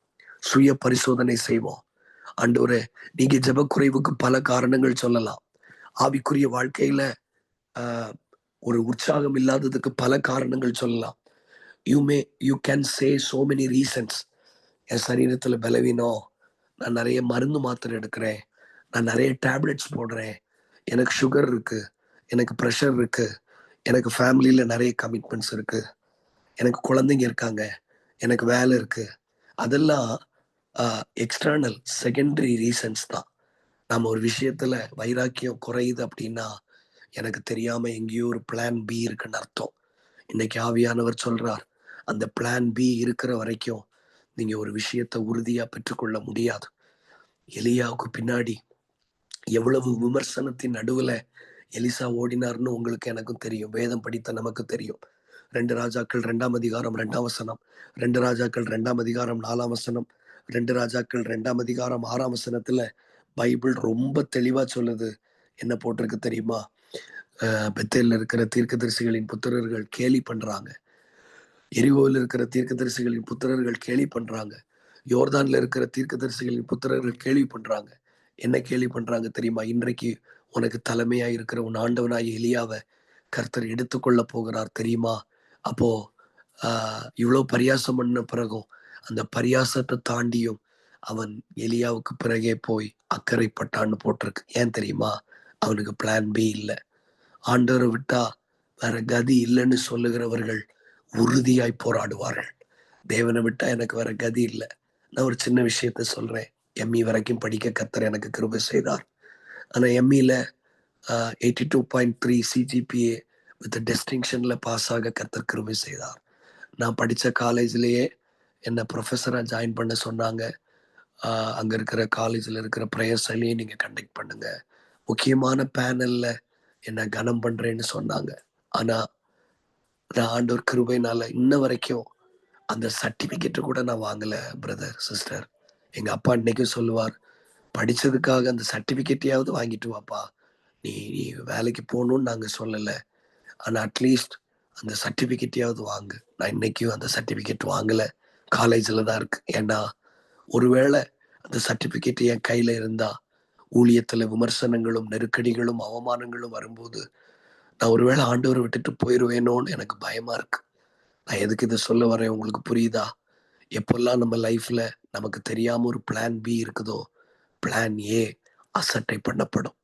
சுய பரிசோதனை செய்வோம். ஆண்டவரே, நீங்க ஜெபக்குறைவுக்கு பல காரணங்கள் சொல்லலாம். ஆவிக்குரிய வாழ்க்கையில ஒரு உற்சாகம் இல்லாததுக்கு பல காரணங்கள் சொல்லலாம். You can say so many reasons. என் சரீரத்துல பலவீனம், நான் நிறைய மருந்து மாத்திரை எடுக்கிறேன், நான் நிறைய டேப்லெட்ஸ் போடுறேன், எனக்கு சுகர் இருக்கு, எனக்கு ப்ரெஷர் இருக்கு, எனக்கு ஃபேமிலியில நிறைய கமிட்மெண்ட்ஸ் இருக்கு, எனக்கு குழந்தைங்க இருக்காங்க, எனக்கு வேலை இருக்கு. அதெல்லாம் எக்ஸ்டர்னல் செகண்டரி ரீசன்ஸ் தான். நம்ம ஒரு விஷயத்துல வைராக்கியம் குறையுது அப்படின்னா எனக்கு தெரியாம எங்கேயோ ஒரு பிளான் பி இருக்குன்னு அர்த்தம். இன்னைக்கு ஆவியானவர் சொல்றார், அந்த பிளான் பி இருக்கிற வரைக்கும் நீங்க ஒரு விஷயத்தை உறுதியா பெற்றுக்கொள்ள முடியாது. எலியாவுக்கு பின்னாடி எவ்வளவு விமர்சனத்தின் நடுவுல எலிசா ஓடினார்னு உங்களுக்கு எனக்கும் தெரியும், வேதம் படித்த நமக்கு தெரியும். 2 ராஜாக்கள் 2ஆம் அதிகாரம் 2ஆம் வசனம், 2 ராஜாக்கள் 2ஆம் அதிகாரம் 4ஆம் வசனம், 2 ராஜாக்கள் 2ஆம் அதிகாரம் 6ஆம் வசனத்துல பைபிள் ரொம்ப தெளிவா சொல்லுது. என்ன போட்டிருக்கு தெரியுமா? பெத்தேல்ல இருக்கிற தீர்க்கதரிசிகளின் புத்திரர்கள் கேலி பண்றாங்க, எரிகோவில் இருக்கிற தீர்க்கதரிசிகளின் புத்திரர்கள் கேலி பண்றாங்க, யோர்தான்ல இருக்கிற தீர்க்கதரிசிகளின் புத்திரர்கள் கேள்வி பண்றாங்க. என்ன கேள்வி பண்றாங்க தெரியுமா? இன்றைக்கு உனக்கு தலைமையா இருக்கிற உன் ஆண்டவனாய் எலியாவை கர்த்தர் எடுத்துக்கொள்ள போகிறார் தெரியுமா? அப்போ இவ்வளவு பரியாசம் பண்ண பிறகும் அந்த பரியாசத்தை தாண்டியும் அவன் எலியாவுக்கு பிறகே போய் அக்கறைப்பட்டான்னு போட்டிருக்கு. ஏன் தெரியுமா? அவனுக்கு பிளான் பி இல்லை. ஆண்டவரை விட்டா வேற கதி இல்லைன்னு சொல்லுகிறவர்கள் உறுதியாய் போராடுவார்கள். தேவனை விட்டா எனக்கு வேற கதி இல்லை. நான் ஒரு சின்ன விஷயத்த சொல்றேன். எம்இ வரைக்கும் படிக்க கர்த்தர் எனக்கு கிருபை செய்தார். ஆனா எம்இல 82.3 சிஜிபிஏ வித் டிஸ்டிங்ஷன்ல பாஸ் ஆக கர்த்தர் கிருபை செய்தார். நான் படிச்ச காலேஜ்லயே என்ன ப்ரொஃபஸரா ஜாயின் பண்ண சொன்னாங்க. அங்க இருக்கிற காலேஜ்ல இருக்கிற ப்ரேயர்ஸ்லயே நீங்க கண்டக்ட் பண்ணுங்க, முக்கியமான பேனல்ல என்ன கனம் பண்றேன்னு சொன்னாங்க. ஆனா நான் ஆண்டவர் கிருபையினால இன்ன வரைக்கும் அந்த சர்டிபிகேட் கூட நான் வாங்கல பிரதர், சிஸ்டர். எங்க அப்பா இன்னைக்கும் சொல்லுவார், படிச்சதுக்காக அந்த சர்டிபிகேட்டையாவது வாங்கிட்டு வாப்பா, நீ நீ வேலைக்கு போகணும்னு நாங்க சொல்லல, ஆனா அட்லீஸ்ட் அந்த சர்டிபிகேட்டையாவது வாங்கு. நான் இன்னைக்கும் அந்த சர்டிபிகேட் வாங்கல, காலேஜில் தான் இருக்கு. ஏன்னா ஒருவேளை அந்த சர்டிபிகேட் என் கையில இருந்தா ஊழியத்துல விமர்சனங்களும் நெருக்கடிகளும் அவமானங்களும் வரும்போது நான் ஒருவேளை ஆண்டவரை விட்டுட்டு போயிடுவேனோன்னு எனக்கு பயமா இருக்கு. நான் எதுக்கு இதை சொல்ல வரேன் உங்களுக்கு புரியுதா? எப்பெல்லாம் நம்ம லைஃப்ல நமக்கு தெரியாம ஒரு பிளான் பி இருக்குதோ, பிளான் ஏ அசட்டை பண்ணப்படும்.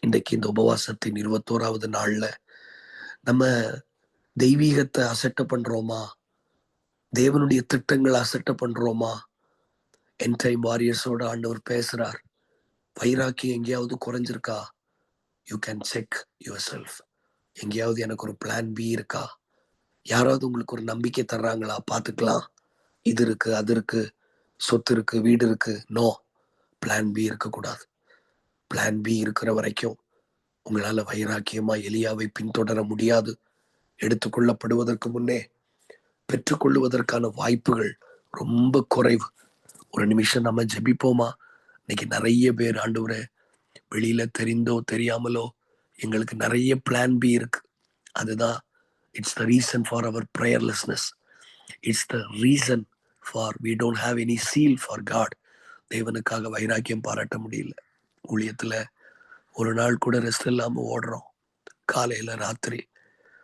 இன்றைக்கு இந்த உபவாசத்தின் 21வது நாள்ல நம்ம தெய்வீகத்தை அசட்டை பண்றோமா? தேவனுடைய திட்டங்களை அசட்டை பண்றோமா? என் டைம் வாரியர்ஸோட ஆண்டவர் பேசுறார். வைராக்கி எங்கேயாவது குறைஞ்சிருக்கா? You can check yourself. எங்கேயாவது எனக்கு ஒரு பிளான் பி இருக்கா? யாராவது உங்களுக்கு ஒரு நம்பிக்கை தர்றாங்களா? பார்த்துக்கலாம், இது இருக்கு, அது இருக்கு, சொத்து இருக்கு, வீடு இருக்கு. நோ, பிளான் பி இருக்கக்கூடாது. பிளான் பி இருக்கிற வரைக்கும் உங்களால வைராக்கியமா எலியாவை பின்தொடர முடியாது. எடுத்துக்கொள்ளப்படுவதற்கு முன்னே பெற்றுக்கொள்ளுவதற்கான வாய்ப்புகள் ரொம்ப குறைவு. ஒரு நிமிஷம் நம்ம ஜெபிப்போமா? இன்னைக்கு நிறைய பேர் ஆண்டவரே, வெளியில தெரிந்தோ தெரியாமலோ எங்களுக்கு நிறைய பிளான் பி இருக்கு. அதுதான் it's the reason for our prayerlessness. It's the reason for we don't have any zeal for God. தேவனுக்காக வைராக்கியம் பாராட்ட முடியல. ஊழியத்துல ஒரு நாள் கூட ரெஸ்ட் இல்லாம ஓடுறோம். காலையில ராத்திரி,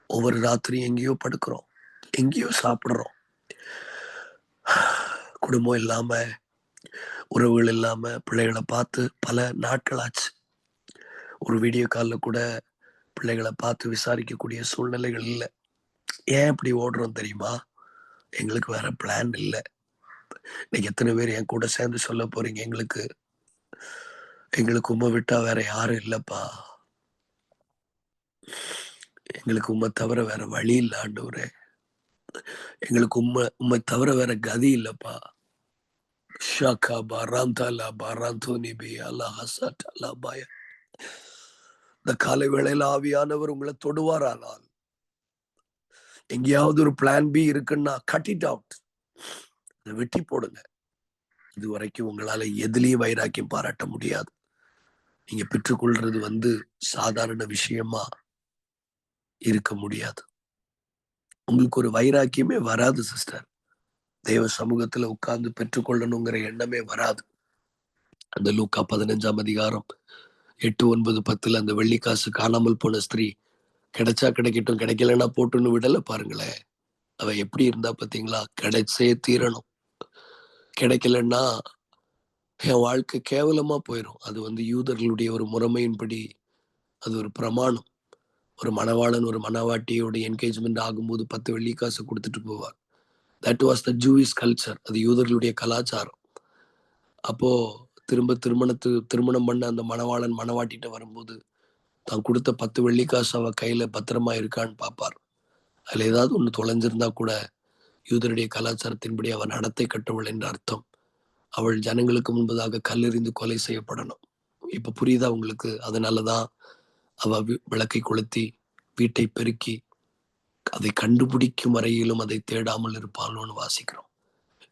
ஒவ்வொரு ராத்திரியும் எங்கேயோ படுக்கிறோம், எங்கேயோ சாப்பிடுறோம். குடும்பம் இல்லாம உறவுகள் இல்லாம பிள்ளைகளை பார்த்து பல நாட்கள் ஆச்சு. ஒரு வீடியோ காலில் கூட பிள்ளைகளை பார்த்து விசாரிக்கக்கூடிய சூழ்நிலைகள் இல்லை. ஏன் இப்படி ஓடுறோம் தெரியுமா? எங்களுக்கு வேற பிளான் இல்லை. நீங்க எத்தனை பேர் என் கூட சேர்ந்து சொல்ல போறீங்க, எங்களுக்கு எங்களுக்கு உம்மை விட்டா வேற யாரும் இல்லப்பா, எங்களுக்கு உம்மை தவிர வேற வழி இல்லை ஆண்டவரே, எங்களுக்கு உம்மை தவிர வேற கதி இல்லப்பா. ஷாக்கா பாராந்தாலா பாராந்தோனி பி அல்லா ஹசாட்டா பாய. இந்த காலை வேளையில ஆவியானவர் உங்களை தொடுவாரானால், எங்கேயாவது ஒரு பிளான் பி இருக்குன்னா கட் இட் அவுட், அதை வெட்டி போடுங்க. இது வரைக்கும் உங்களால எதுலயும் வைராக்கியம் பாராட்ட முடியாது. நீங்க பெற்றுக்கொள்றது சாதாரண விஷயமா இருக்க முடியாது. உங்களுக்கு ஒரு வைராக்கியமே வராது சிஸ்டர். தேவ சமூகத்துல உட்கார்ந்து பெற்றுக்கொள்ளணுங்கிற எண்ணமே வராது. அந்த லூக்கா 15ஆம் அதிகாரம் 8, 9, 10 அந்த வெள்ளிக்காசு காணாமல் போன ஸ்திரீ, கிடைச்சா கிடைக்கட்டும், கிடைக்கலன்னா போட்டுன்னு விடல பாருங்களேன். அவ எப்படி இருந்தா பாத்தீங்களா? கிடைச்சே தீரணும், கிடைக்கலன்னா என் வாழ்க்கை கேவலமா போயிடும். அது யூதர்களுடைய ஒரு முறைமையின்படி அது ஒரு பிரமாணம். ஒரு மணவாளன் ஒரு மணவாட்டியோட என்கேஜ்மெண்ட் ஆகும்போது 10 வெள்ளிக்காசு கொடுத்துட்டு போவார். That was the Jewish culture. அது யூதர்களுடைய கலாச்சாரம். அப்போ திருமணம் பண்ண அந்த மணவாளன் மணவாட்டிட்ட வரும்போது தான் கொடுத்த 10 வெள்ளிக்காசு அவ கையில பத்திரமா இருக்கான்னு பார்ப்பார். அதுல ஏதாவது ஒண்ணு தொலைஞ்சிருந்தா கூட யூதருடைய கலாச்சாரத்தின்படி அவன் நடத்தை கட்டவள் என்ற அர்த்தம். அவள் ஜனங்களுக்கு முன்பதாக கல்லெறிந்து கொலை செய்யப்படணும். இப்ப புரியுதா உங்களுக்கு? அதனாலதான் அவ விளக்கை கொளுத்தி வீட்டை பெருக்கி அதை கண்டுபிடிக்கும் வரையிலும் அதை தேடாமல் இருப்பாளோன்னு வாசிக்கிறோம்.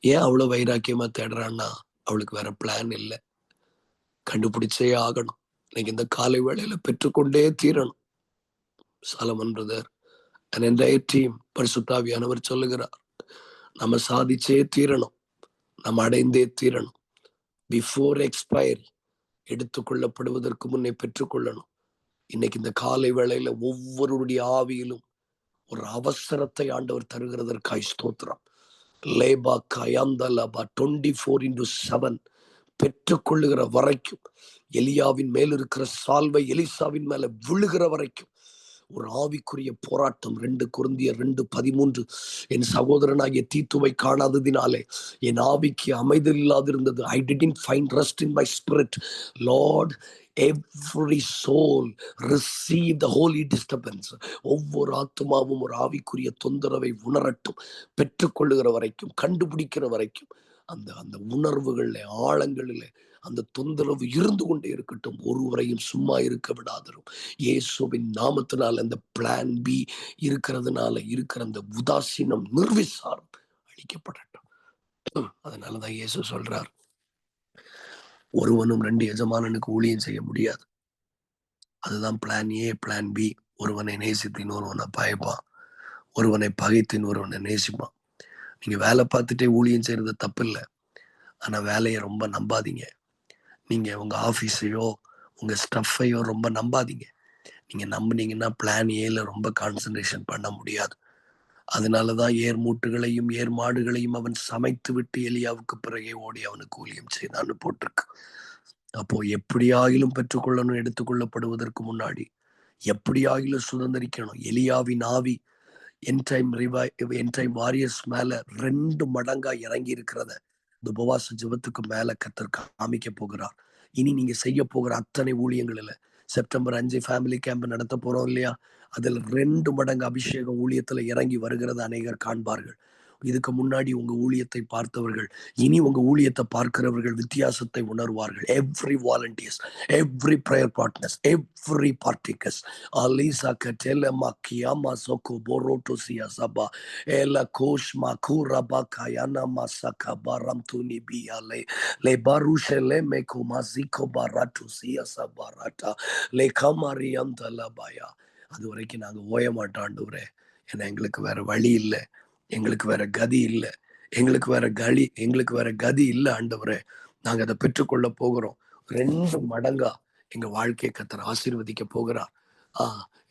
ஏன் அவ்வளவு வைராக்கியமா தேடுறான்னா, அவளுக்கு வேற பிளான் இல்லை. கண்டுபிடிச்சே ஆகணும். இன்னைக்கு இந்த காலை வேளையில பெற்றுக்கொண்டே தீரணும். Solomon brother and entire team பரிசுத்தாவியானவர் சொல்லுகிறார், நம்ம சாதிச்சே தீரணும், நம்ம அடைந்தே தீரணும். பிஃபோர் எக்ஸ்பயரி, எடுத்துக்கொள்ளப்படுவதற்கு முன்னே பெற்றுக்கொள்ளணும். இன்னைக்கு இந்த காலை வேளையில ஒவ்வொருடைய ஆவியிலும் ஒரு அவசரத்தை ஆண்டவர் தருகிறதற்காய் ஸ்தோத்திரம். லேபா கயந்தலபா 24/7 பெற்றுக்கொள்ளுகிற வரைக்கும், எலியாவின் மேல் இருக்கிற சால்வை எலிசாவின் மேல விழுகிற வரைக்கும் ஒரு ஆவிக்குரிய போராட்டம். 2 கொரிந்தியர் 2:13, என் சகோதரனாகிய தீத்துவை காணாததினாலே என் ஆவிக்கு அமைதல் இல்லாதிருந்தது. I didn't find rest in my spirit. Lord, every soul receive the holy disturbance. ஒவ்வொரு ஆத்மாவும் ஒரு ஆவிக்குரிய தொந்தரவை உணரட்டும். பெற்றுக்கொள்ளுகிற வரைக்கும், கண்டுபிடிக்கிற வரைக்கும் அந்த அந்த உணர்வுகளில் ஆழங்களில் அந்த தொந்தரவு இருந்து கொண்டே இருக்கட்டும். ஒருவரையும் சும்மா இருக்க விடாதரும். இயேசுவின் நாமத்தினால் அந்த பிளான் பி இருக்கிறதுனால இருக்கிற அந்த உதாசீனம் நிர்விசாரம் அழிக்கப்படட்டும். அதனாலதான் இயேசு சொல்றார், ஒருவனும் 2 எஜமானனுக்கு ஊழியம் செய்ய முடியாது. அதுதான் பிளான் ஏ, பிளான் பி. ஒருவனை நேசித்தின் ஒருவனை பயப்பான், ஒருவனை பகைத்தின் ஒருவனை நேசிப்பான். நீங்க வேலை பார்த்துட்டே ஊழியம் செய்யறது தப்பு இல்லை. ஆனா வேலையை ரொம்ப நம்பாதீங்க. நீங்க உங்க ஆபீஸையோ உங்க ஸ்டஃப்பையோ ரொம்ப நம்பாதீங்க. நீங்க நம்புனீங்கன்னா பிளான் ஏல ரொம்ப கான்சன்ட்ரேஷன் பண்ண முடியாது. அதனாலதான் ஏர் மூட்டுகளையும் ஏர் மாடுகளையும் அவன் சமைத்து விட்டு எலியாவுக்கு பிறகே ஓடி அவனுக்கு ஊழியம் செய்தான்னு போட்டிருக்கு. அப்போ எப்படியாகிலும் பெற்றுக்கொள்ளணும், எடுத்துக்கொள்ளப்படுவதற்கு முன்னாடி எப்படியாகிலும் சுதந்திரிக்கணும். எலியாவின் ஆவி என் டைம் வாரியர்ஸ் மேல 2 மடங்கா இறங்கி இருக்கிறத இந்த உபவாச ஜெபத்துக்கு மேல கர்த்தர் காமிக்க போகிறார். இனி நீங்க செய்ய போகிற அத்தனை ஊழியங்களில் செப்டம்பர் 5 ஃபேமிலி கேம்ப் நடத்த போறோம் இல்லையா? அதில் 2 மடங்கு அபிஷேகம் ஊழியத்துல இறங்கி வருகிறத அநேகர் காண்பார்கள். இதுக்கு முன்னாடி உங்க ஊழியத்தை பார்த்தவர்கள் இனி உங்க ஊழியத்தை பார்க்கிறவர்கள் வித்தியாசத்தை உணர்வார்கள். Every volunteers, every prayer partners, every பார்ட்டிகஸ் அலிசா கட்டெலமா கியாமா சோகோ போரோட்டோசியா சபா எல கோஷ்மா கூரபா கயானா மாசகா பாரம் துனி பியாலே le barushele meko maziko baratusia sabarata le kamarianta labaya. அது வரைக்கும் நாங்க ஓய மாட்டோம் ஆண்டவரே. ஏன்னா எங்களுக்கு வேற வழி இல்லை, எங்களுக்கு வேற கதி இல்லை, எங்களுக்கு வேற கதி இல்லை ஆண்டவரே. நாங்க அதை பெற்றுக்கொள்ள போகிறோம். 2 மடங்கா எங்க வாழ்க்கையை கர்த்தர் ஆசீர்வதிக்க போகிறார்.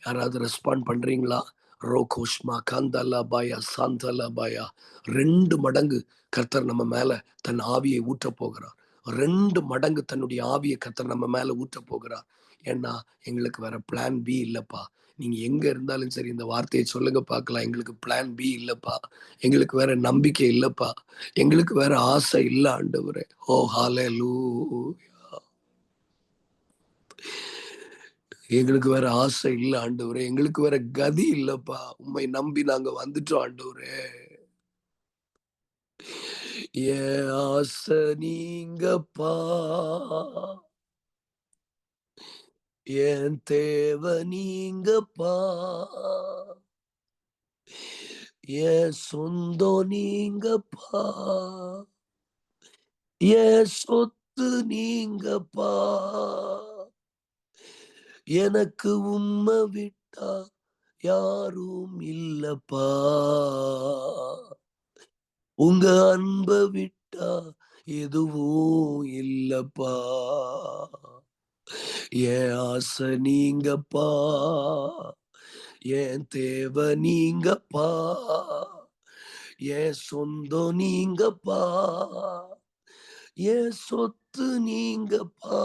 யாராவது ரெஸ்பாண்ட் பண்றீங்களா? ரோகோஷ்மா கந்தலபாயா சாந்தலபாயா 2 மடங்கு கர்த்தர் நம்ம மேல தன் ஆவியை ஊற்ற போகிறார். 2 மடங்கு தன்னுடைய ஆவியை கர்த்தர் நம்ம மேல ஊற்ற போகிறார். ஏன்னா எங்களுக்கு வேற பிளான் பி இல்லப்பா. நீங்க எங்க இருந்தாலும் சரி இந்த வார்த்தையை சொல்லுங்க பார்க்கலாம். எங்களுக்கு பிளான் பி இல்லப்பா. எங்களுக்கு வேற நம்பிக்கை இல்லப்பா. எங்களுக்கு வேற ஆசை இல்ல ஆண்டவரே. ஓ ஹalleluya. எங்களுக்கு வேற ஆசை இல்ல ஆண்டவரே. எங்களுக்கு வேற கதி இல்லப்பா. உம்மை நம்பி நாங்க வந்துட்டோம் ஆண்டவரே. என் ஆசை நீங்கப்பா, என் தேவை நீங்கப்பா, என் சொந்தம் நீங்கப்பா, என் சொத்து நீங்கப்பா, எனக்கு உம்மை விட்டா யாரும் இல்லப்பா, உங்க அன்ப விட்டா எதுவும் இல்லப்பா, என் ஆசை நீங்கப்பா, என் தேவை நீங்கப்பா, என் சொந்தம் நீங்கப்பா, என் சொத்து நீங்கப்பா,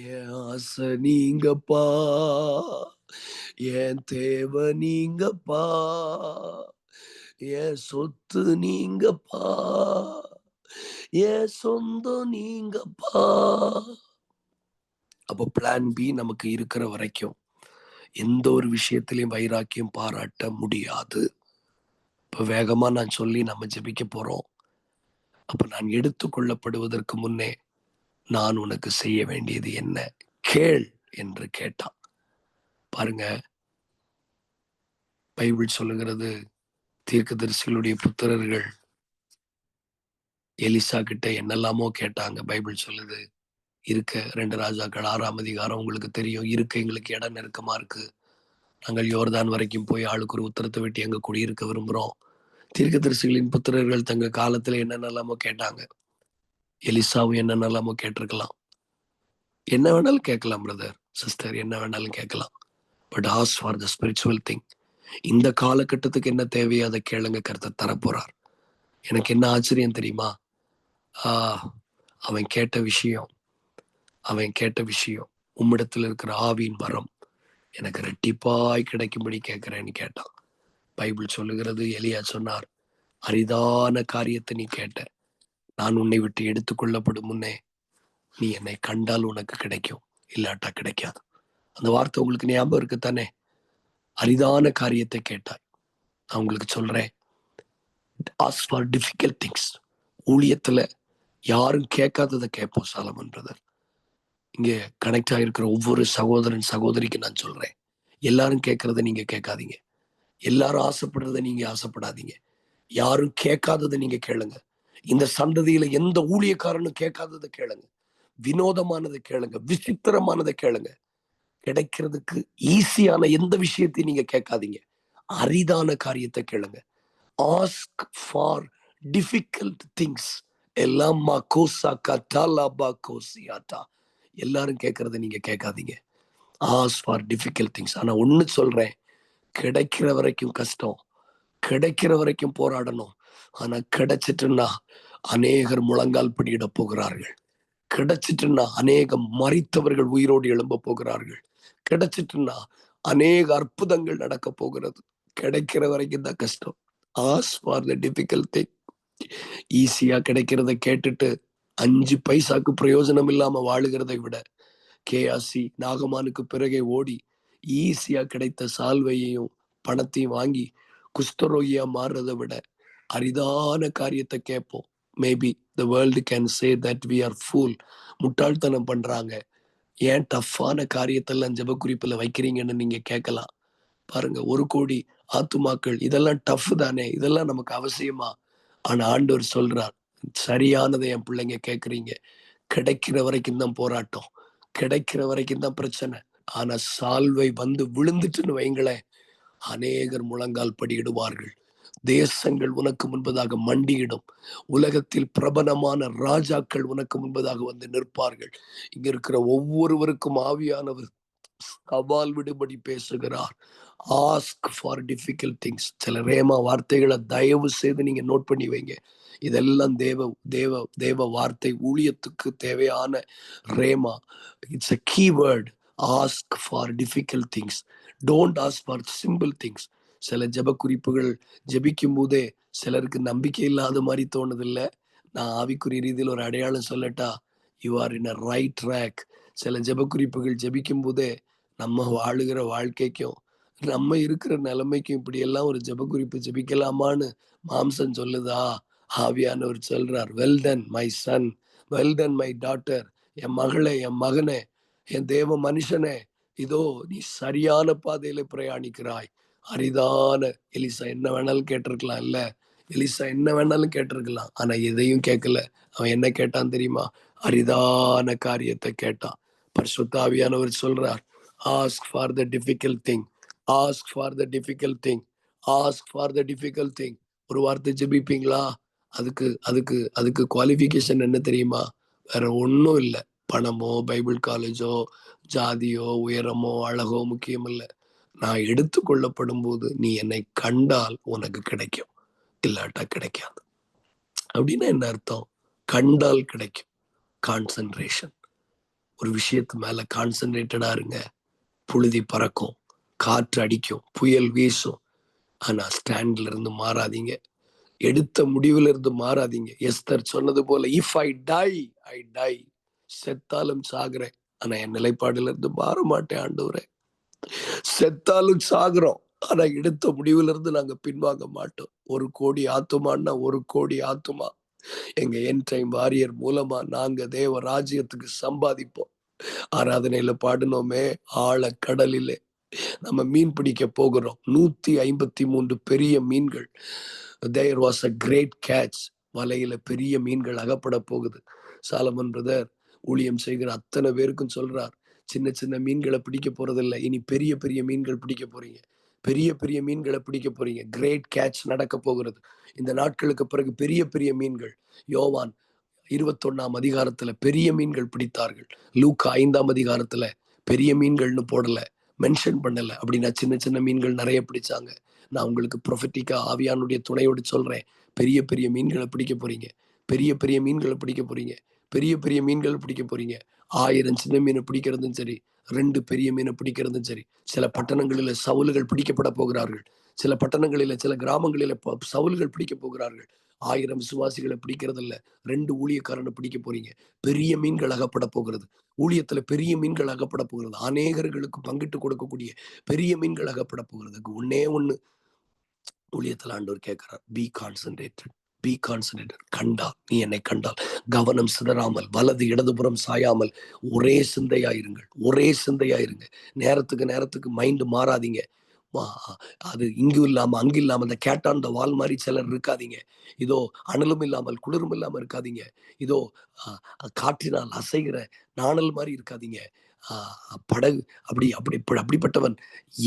என் ஆசை நீங்கப்பா, என் தேவை நீங்கப்பா, என் சொத்து நீங்கப்பா, என் சொந்தம் நீங்கப்பா. அப்போ பிளான் பி நமக்கு இருக்கிற வரைக்கும் எந்த ஒரு விஷயத்திலையும் வைராக்கியம் பாராட்ட முடியாது. இப்போ வேகமா நான் சொல்லி நம்ம ஜெபிக்க போறோம். அப்ப நான் எடுத்துக்கொள்ளப்படுவதற்கு முன்னே நான் உனக்கு செய்ய வேண்டியது என்ன? கேள் என்று கேட்டான். பாருங்க, பைபிள் சொல்லுகிறது, தீர்க்கதரிசிகளுடைய புத்திரர்கள் எலிசா கிட்ட என்னெல்லாமோ கேட்டாங்க. பைபிள் சொல்லுது, இருக்க 2 ராஜாக்கள் 6ஆம் அதிகாரம் உங்களுக்கு தெரியும். இருக்க எங்களுக்கு இடம் நெருக்கமா இருக்கு. நாங்கள் யோர்தான் வரைக்கும் போய் ஆளுக்கு ஒரு உத்தரத்தை வெட்டி அங்க குடியிருக்க விரும்புறோம். தீர்க்கதரிசிகளின் புத்திரர்கள் தங்க காலத்துல என்னென்னலாமோ கேட்டாங்க. எலிசாவும் என்னென்னலாமோ கேட்டிருக்கலாம். என்ன வேணாலும் கேட்கலாம் பிரதர், சிஸ்டர், என்ன வேணாலும் கேட்கலாம். But ask for the spiritual thing. இந்த காலகட்டத்துக்கு என்ன தேவையோ அதை கேளுங்க, கர்த்தர் தரப்போறார். எனக்கு என்ன ஆச்சரியம் தெரியுமா? அவன் கேட்ட விஷயம் உம்மிடத்தில் இருக்கிற ஆவியின் வரம் எனக்கு ரெட்டிப்பாய் கிடைக்கும்படி கேட்கிறேன்னு கேட்டான். பைபிள் சொல்லுகிறது, எலியா சொன்னார், அரிதான காரியத்தை நீ கேட்ட. நான் உன்னை விட்டு எடுத்துக்கொள்ளப்படும் முன்னே நீ என்னை கண்டால் உனக்கு கிடைக்கும், இல்லாட்டா கிடைக்காது. அந்த வார்த்தை உங்களுக்கு ஞாபகம் இருக்குத்தானே? அரிதான காரியத்தை கேட்டாய். நான் உங்களுக்கு சொல்றேன், ஆஸ்க் ஃபார் டிஃபிகல்ட் திங்ஸ். ஊழியத்துல யாரும் கேட்காததை கேட்போம் சாலமன் பிரதர். இங்க கனெக்ட் ஆகிருக்கிற ஒவ்வொரு சகோதரன் சகோதரிக்கு நான் சொல்றேன், எல்லாரும் கேட்கறத நீங்க கேட்காதீங்க. எல்லாரும் ஆசைப்படுறத நீங்க ஆசைப்படாதீங்க. யாரும் கேட்காததை நீங்க கேளுங்க. இந்த சந்ததியில எந்த ஊழியக்காரனும் கேட்காததை கேளுங்க. வினோதமானதை கேளுங்க, விசித்திரமானதை கேளுங்க. கிடைக்கிறதுக்கு ஈஸியான எந்த விஷயத்தையும் நீங்க கேட்காதீங்க. அரிதான காரியத்தை கேளுங்க. Ask for difficult things. எல்லாம் எல்லாரும் கேட்கறத நீங்க கேட்காதீங்க. Ask for difficult things. ஆனா ஒண்ணு சொல்றேன், கிடைக்கிற வரைக்கும் கஷ்டம், கிடைக்கிற வரைக்கும் போராடணும். ஆனா கிடைச்சிட்டுன்னா அநேகர் முழங்கால் படியிட போகிறார்கள். கிடைச்சிட்டுன்னா அநேக மரித்தவர்கள் உயிரோடு எழும்ப போகிறார்கள். கிடைச்சிட்டுன்னா அநேக அற்புதங்கள் நடக்க போகிறது. கிடைக்கிற வரைக்கும் தான் கஷ்டம். Ask for the difficult thing. ஈஸியா கிடைக்கிறத கேட்டுட்டு 5 பைசாக்கு பிரயோஜனம் இல்லாம வாழுகிறதை விட, கேஆசி நாகமானுக்கு பிறகே ஓடி ஈஸியா கிடைத்த சால்வையையும் பணத்தையும் வாங்கி குஷ்டரோகியா மாறுறதை விட அரிதான காரியத்தை கேட்போம். Maybe the world can say that we are fool. முட்டாள்தனம் பண்றாங்க, ஏன் டஃப்பான காரியத்தெல்லாம் ஜெப குறிப்புல வைக்கிறீங்கன்னு நீங்க கேட்கலாம். பாருங்க, 1 கோடி ஆத்துமாக்கள், இதெல்லாம் டஃப் தானே, இதெல்லாம் நமக்கு அவசியமா? ஆனா ஆண்டவர் சொல்றார், சரியானதை என் பிள்ளைங்க கேட்குறீங்க. கிடைக்கிற வரைக்கும் தான் போராட்டம், கிடைக்கிற வரைக்கும் தான் பிரச்சனை. ஆனா சால்வை வந்து விழுந்துட்டுன்னு வைங்களேன், அநேகர் முழங்கால் படியிடுவார்கள். தேசங்கள் உனக்கு முன்பதாக மண்டியிடும். உலகத்தில் பிரபலமான ராஜாக்கள் உனக்கு முன்பதாக வந்து நிற்பார்கள். இங்க இருக்கிற ஒவ்வொருவருக்கும் ஆவியானவர் சவால் விடுபடி பேசுகிறார். Ask for difficult things. சில ரேமா வார்த்தைகளை தயவு செய்து நீங்க நோட் பண்ணி வைங்க. இதெல்லாம் தேவ தேவ தேவ வார்த்தை, ஊழியத்துக்கு தேவையான rhema. It's a keyword. ask for difficult things. don't ask for simple things. சில ஜெப குறிப்புகள் ஜெபிக்கும் போதே சிலருக்கு நம்பிக்கை இல்லாத மாதிரி தோணுதில்ல. நான் ஆவிக்குரிய ரீதியில் ஒரு அடையாளம் சொல்லட்டா, you are in a right track. சில ஜெப குறிப்புகள் ஜெபிக்கும் போதே நம்ம வாழுகிற வாழ்க்கைக்கும் நம்ம இருக்கிற நிலைமைக்கும் இப்படியெல்லாம் ஒரு ஜெப குறிப்பு ஜெபிக்கலாமான்னு மாம்சம் சொல்லுதா, ஆவியானவர் சொல்றார், well done my son, well done my daughter. என் மகளே, என் மகனே, என் தேவ மனுஷனே, இதோ நீ சரியான பாதையில பிரயாணிக்கிறாய். அரிதான எலிசா என்ன வேணாலும் கேட்டிருக்கலாம் இல்ல, எலிசா என்ன வேணாலும் கேட்டிருக்கலாம். ஆனா எதையும் கேட்கல. அவன் என்ன கேட்டான் தெரியுமா? அரிதான காரியத்தை கேட்டான். பரிசுத்த ஆவியானவர் சொல்றார், ask for the difficult thing, ask for the difficult thing, ask for the difficult thing. ஒரு வார்த்தை ஜெபிப்பீங்களா? அதுக்கு அதுக்கு அதுக்கு குவாலிஃபிகேஷன் என்ன தெரியுமா? வேற ஒன்றும் இல்லை. பணமோ, பைபிள் காலேஜோ, ஜாதியோ, உயரமோ, அழகோ முக்கியம் இல்லை. நான் எடுத்துக்கொள்ளப்படும் போது நீ என்னை கண்டால் உனக்கு கிடைக்கும், இல்லாட்டா கிடைக்காது. அப்படின்னா என்ன அர்த்தம்? கண்டால் கிடைக்கும். கான்சென்ட்ரேஷன். ஒரு விஷயத்து மேல கான்சென்ட்ரேட்டடா இருங்க. புழுதி பறக்கும், காற்று அடிக்கும், புயல் வீசும். ஆனா ஸ்டாண்ட்ல இருந்து மாறாதீங்க. எடுத்த முடிவுல இருந்து மாறாதீங்க. எஸ்தர் சொன்னது போல, if I die I die, செத்தாலும் சாகுறேன், ஆனா என் நிலைப்பாடுல இருந்து மாற மாட்டேன் ஆண்டவரே. செத்தாலும் சாகுறோம், ஆனா எடுத்த முடிவுல இருந்து நாங்க பின்வாங்க மாட்டோம். 1 கோடி ஆத்துமான்னா 1 கோடி ஆத்துமா எங்க என் டைம் வாரியர் மூலமா நாங்க தேவ ராஜ்யத்துக்கு சம்பாதிப்போம். ஆராதனையில பாடினோமே, ஆழ கடலிலே நம்ம மீன் பிடிக்க போகிறோம். 153 பெரிய மீன்கள். There was a great catch. வலையில பெரிய மீன்கள் அகப்பட போகுது. சாலமன் பிரதர் ஊழியம் செய்கிற அத்தனை பேருக்கும் சொல்றார், சின்ன சின்ன மீன்களை பிடிக்க போறதில்லை, இனி பெரிய பெரிய மீன்கள் பிடிக்க போறீங்க, பெரிய பெரிய மீன்களை பிடிக்க போறீங்க. கிரேட் கேட்ச் நடக்க போகிறது இந்த நாட்களுக்கு பிறகு. பெரிய பெரிய மீன்கள். யோவான் 21ஆம் அதிகாரத்துல பெரிய மீன்கள் பிடித்தார்கள். லூக்கா 5ஆம் அதிகாரத்துல பெரிய மீன்கள்னு போடல, மென்ஷன் பண்ணல. அப்படின்னா சின்ன சின்ன மீன்கள் நிறைய பிடிச்சாங்க. நான் உங்களுக்கு ப்ரொஃபட்டிக்கா ஆவியானுடைய துணையோடு சொல்றேன், பெரிய பெரிய மீன்களை பிடிக்க போறீங்க, பெரிய பெரிய மீன்களை பிடிக்க போறீங்க, பெரிய பெரிய மீன்கள் பிடிக்க போறீங்க. 1000 சின்ன மீனை பிடிக்கிறதும் சரி, 2 பெரிய மீனை பிடிக்கிறதும் சரி. சில பட்டணங்களில சவுல்கள் பிடிக்கப்பட போகிறார்கள். சில பட்டணங்களில, சில கிராமங்களில சவுல்கள் பிடிக்க போகிறார்கள். 1000 விசுவாசிகளை பிடிக்கிறது இல்ல, 2 ஊழியக்காரனை பிடிக்க போறீங்க. பெரிய மீன்கள் அகப்பட போகிறது. ஊழியத்துல பெரிய மீன்கள் அகப்பட போகிறது. அநேகர்களுக்கு பங்கிட்டு கொடுக்கக்கூடிய பெரிய மீன்கள் அகப்பட போகிறதுக்கு ஒன்னே ஒண்ணு ஊழியத்தில் ஆண்டவர் கேட்கிறார், பி கான்சன்ட்ரேட்டட், பி கான்சன்ட்ரேட்டட். கண்டால், நீ என்னை கண்டால் கவனம் சிதறாமல், வலது இடதுபுறம் சாயாமல் ஒரே சிந்தையாயிருங்கள், ஒரே சிந்தையாயிருங்க. நேரத்துக்கு நேரத்துக்கு மைண்டு மாறாதீங்க. அது இங்கும் இல்லாம அங்கு இல்லாம அந்த கேட்டான் அந்த வால் மாதிரி சிலர் இருக்காதீங்க. இதோ அனலும் இல்லாமல் குளிரும் இல்லாம இருக்காதீங்க. இதோ காற்றினால் அசைகிற நாணல் மாதிரி இருக்காதீங்க. படகு அப்படி அப்படி அப்படிப்பட்டவன்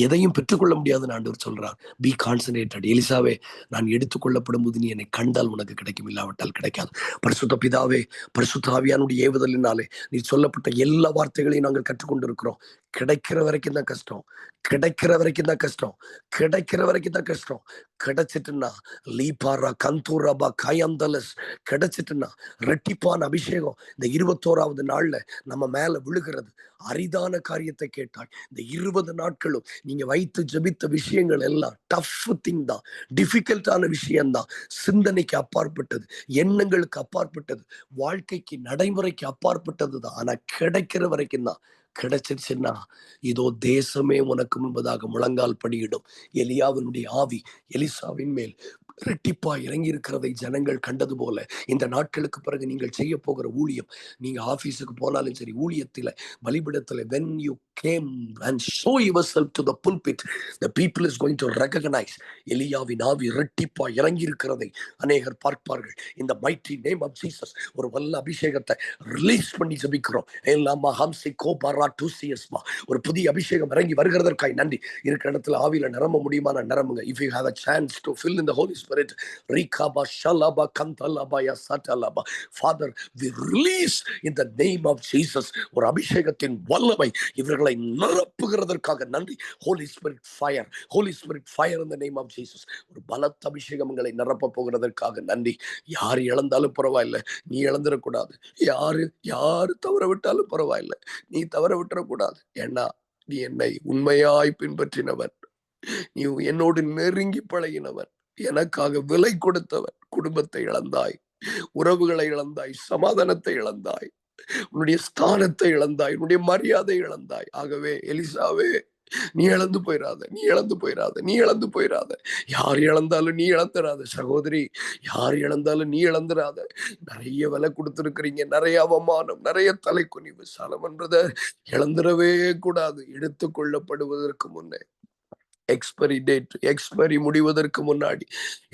எதையும் பெற்றுக்கொள்ள முடியாதுன்னு ஆண்டவர் சொல்றார். B concentrated. எலிசாவே, நான் எடுத்துக்கொள்ளப்படும் போது நீ என்னை கண்டால் உனக்கு கிடைக்கும், இல்லாவிட்டால் கிடைக்காது. பரிசுத்த பிதாவே, பரிசுத்த ஆவியானுடைய ஏவுதலினாலே நீ சொல்லப்பட்ட எல்லா வார்த்தைகளையும் நாங்கள் கற்றுக்கொண்டிருக்கிறோம். கிடைக்கிற வரைக்கும் தான் கஷ்டம், கிடைக்கிற வரைக்கும் தான் கஷ்டம், கிடைக்கிற வரைக்கும் தான் கஷ்டம். கிடைச்சிட்டுன்னா லீபாரா கந்தூராபா காயந்தலஸ் கிடைச்சிட்டுன்னா ரெட்டிப்பான அபிஷேகம் இந்த 21ஆவது நாள்ல நம்ம மேல விழுகிறது. அரிதான காரியத்தை கேட்டாய். இந்த 20 நாட்களும் நீங்க வைத்து ஜெபித்த விஷயங்கள் எல்லாம் டஃப் திங் தான், டிஃபிகல்ட்டான விஷயம்தான், சிந்தனைக்கு அப்பாற்பட்டது, எண்ணங்களுக்கு அப்பாற்பட்டது, வாழ்க்கைக்கு நடைமுறைக்கு அப்பாற்பட்டது தான். ஆனா கிடைக்கிற வரைக்கும் தான். கிடைச்சிருச்சுன்னா இதோ தேசமே உனக்கு முன்பதாக முழங்கால் படியிடும். எலியாவினுடைய ஆவி எலிசாவின் மேல் இரட்டிப்பா இறங்கி இருக்கிறதை ஜனங்கள் கண்டது போல இந்த நாட்களுக்கு பிறகு நீங்கள் செய்ய போகிற ஊழியம், நீங்க ஆபீஸுக்கு போனாலும் சரி, ஊழியத்தில பலிபிடத்துல, when you came and show yourself to the pulpit, the people is going to recognize எலியாவின் ஆவி இரட்டிப்பா இறங்கி இருக்கிறதை அநேகர் பார்ப்பார்கள். இந்த mighty name of Jesus ஒரு வல்ல அபிஷேகத்தை ரிலீஸ் பண்ணி ஜெபிக்கிறோம். எல்லாமா ஹம்சி கோபாரா டூசியஸ்மா, ஒரு புதிய அபிஷேகம் இறங்கி வருகிறதற்காய் நன்றி. இருக்கிற இடத்துல ஆவியில நிரம்ப முடியுமா? நான் நிரம்புங்க. if you have a chance to fill in the Holy Spirit, Spirit. Rikaba shalaba kantalaba ya satalaba. Father, we release in the name of Jesus ஒரு அபிஷேகத்தின் வல்லமை இவர்களை நிரப்புகிறதற்காக நன்றி. Holy Spirit fire, Holy Spirit fire in the name of Jesus. ஒரு பலத்த அபிஷேகங்களை நிரப்ப போகிறதற்காக நன்றி. யார் இழந்தாலும் பரவாயில்லை, நீ இழந்துடக்கூடாது. யாரு தவற விட்டாலும் பரவாயில்லை, நீ தவற விட்டுறக்கூடாது. ஏன்னா நீ என்னை உண்மையாய் பின்பற்றினவன், நீ என்னோடு நெருங்கி பழகினவன், எனக்காக விலை கொடுத்தவன். குடும்பத்தை இழந்தாய், உறவுகளை இழந்தாய், சமாதானத்தை இழந்தாய், உன்னுடைய ஸ்தானத்தை இழந்தாய், உன்னுடைய மரியாதை இழந்தாய். ஆகவே எலிசாவே, நீ இழந்து போயிடாத, நீ இழந்து போயிடாத, நீ இழந்து போயிடாத. யார் இழந்தாலும் நீ இழந்துடாத சகோதரி, யார் இழந்தாலும் நீ இழந்துடாத. நிறைய விலை கொடுத்துருக்கிறீங்க, நிறைய அவமானம், நிறைய தலைக்குனிவு. சாலமன் பிரதர், இழந்துடவே கூடாது. எடுத்துக்கொள்ளப்படுவதற்கு முன்னே எக்ஸ்பைரி முடிவதற்கு முன்னாடி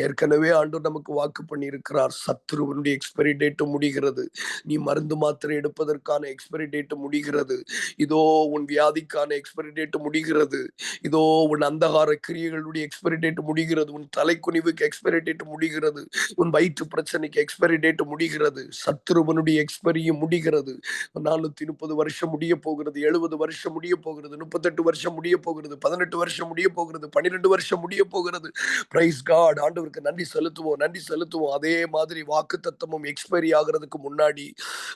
ஏற்கனவே ஆண்டவர் நமக்கு வாக்கு பண்ணி இருக்கிறார். சத்துருவனுடைய எக்ஸ்பைரி டேட் முடிகிறது. நீ மருந்து மாத்திரை எடுப்பதற்கான எக்ஸ்பைரி டேட் முடிகிறது. இதோ உன் வியாதிக்கான எக்ஸ்பைரி டேட் முடிகிறது. இதோ உன் அந்தகார கிரியைகளுடைய எக்ஸ்பைரி டேட் முடிகிறது. உன் தலைக்குனிவுக்கு எக்ஸ்பைரி டேட் முடிகிறது. உன் வயிற்று பிரச்சனைக்கு எக்ஸ்பைரி டேட் முடிகிறது. சத்துருவனுடைய எக்ஸ்பைரியும் முடிகிறது. 430 வருஷம் முடிய போகிறது, 70 வருஷம் முடிய போகிறது, 38 வருஷம் முடிய போகிறது, 18 வருஷம் முடிய போகிறது, 12 வருஷம் முடிய போகிறது. Praise God. ஆண்டவருக்கு நன்றி செலுத்துவோம், நன்றி செலுத்துவோம். அதே மாதிரி வாக்கு தத்தமும் எக்ஸ்பைரி ஆகிறதுக்கு முன்னாடி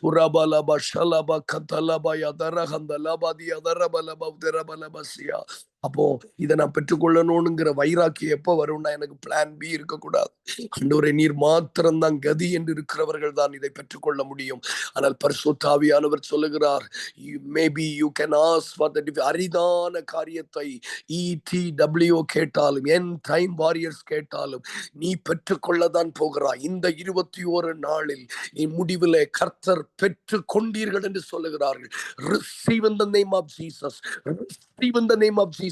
உராபாலாபா ஷலாபா கதலாபா யதரஹந்தலாபாதி யதரபலபா உதரபலபசியா. அப்போ இதை நான் பெற்றுக்கொள்ளணும்ங்கிற வைராக்கியம் எப்போ வரும்னா, எனக்கு பிளான் பி இருக்கக்கூடாது. ஆண்டவரே, நீர் மாத்திரம்தான் கதி என்று இருக்கிறவர்கள் தான் இதை பெற்றுக்கொள்ள முடியும். ஆனால் பரிசுத்த ஆவியானவர் சொல்லுகிறார், maybe you can ask for the அரிதான காரியத்தை ETW கேட்டாலும், என் டைம் வாரியர்ஸ் கேட்டாலும் நீ பெற்றுக்கொள்ளதான் போகிறாய். இந்த 21 நாளில் முடிவிலே கர்த்தர் பெற்று கொண்டீர்கள் என்று சொல்லுகிறார்கள். Receive in the name of Jesus. Receive in the name of Jesus.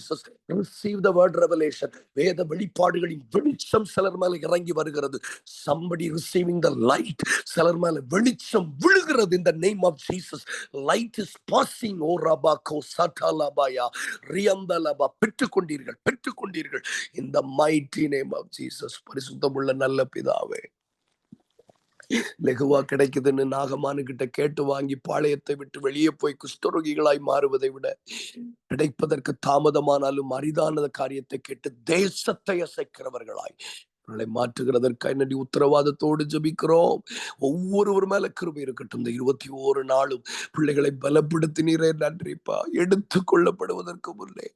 Receive the word revelation. வேத வெளிப்பாடுகளின் வெளிச்சம் சிலர் மேல இறங்கி வருகிறது. Somebody receiving the light. சிலர் மேல வெளிச்சம் விழுகிறது. in the name of Jesus. Light is passing. O ரபாகோ சட்டலபாயா ரியந்தலபா. பெற்றுக்கொண்டீர்கள், பெற்றுக்கொண்டீர்கள். in the mighty name of Jesus. பரிசுத்தமுள்ள நல்ல பிதாவே, லெகுவா கிடைக்குதுன்னு நாகமானு கிட்ட கேட்டு வாங்கி பாளையத்தை விட்டு வெளியே போய் குஷ்டரோகிகளாய் மாறுவதை விட, கிடைப்பதற்கு தாமதமானாலும் அரிதான காரியத்தை கேட்டு தேசத்தை அசைக்கிறவர்களாய் மாற்றுகிறதற்காக நன்றி. உத்தரவாதத்தோடு ஜெபிக்கிறோம். ஒவ்வொருவர் மேல கிருபை இருக்கட்டும். இந்த 21 நாளும் பிள்ளைகளை பலப்படுத்தினீரே, நன்றிப்பா. எடுத்துக் கொள்ளப்படுவதற்கு முன்னே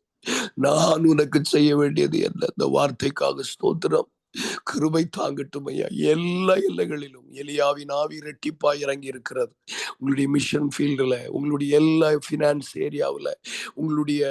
நான் உனக்கு செய்ய வேண்டியது என்ன? இந்த வார்த்தைக்காக ஸ்தோத்திரம். கிருபை தாங்கட்டும் ஐயா. எல்லா எல்லைகளிலும் எலியாவின் ஆவி இரட்டிப்பா இறங்கி இருக்கிறது. உங்களுடைய மிஷன் ஃபீல்டுல, உங்களுடைய எல்லா ஃபினான்ஸ் ஏரியாவில், உங்களுடைய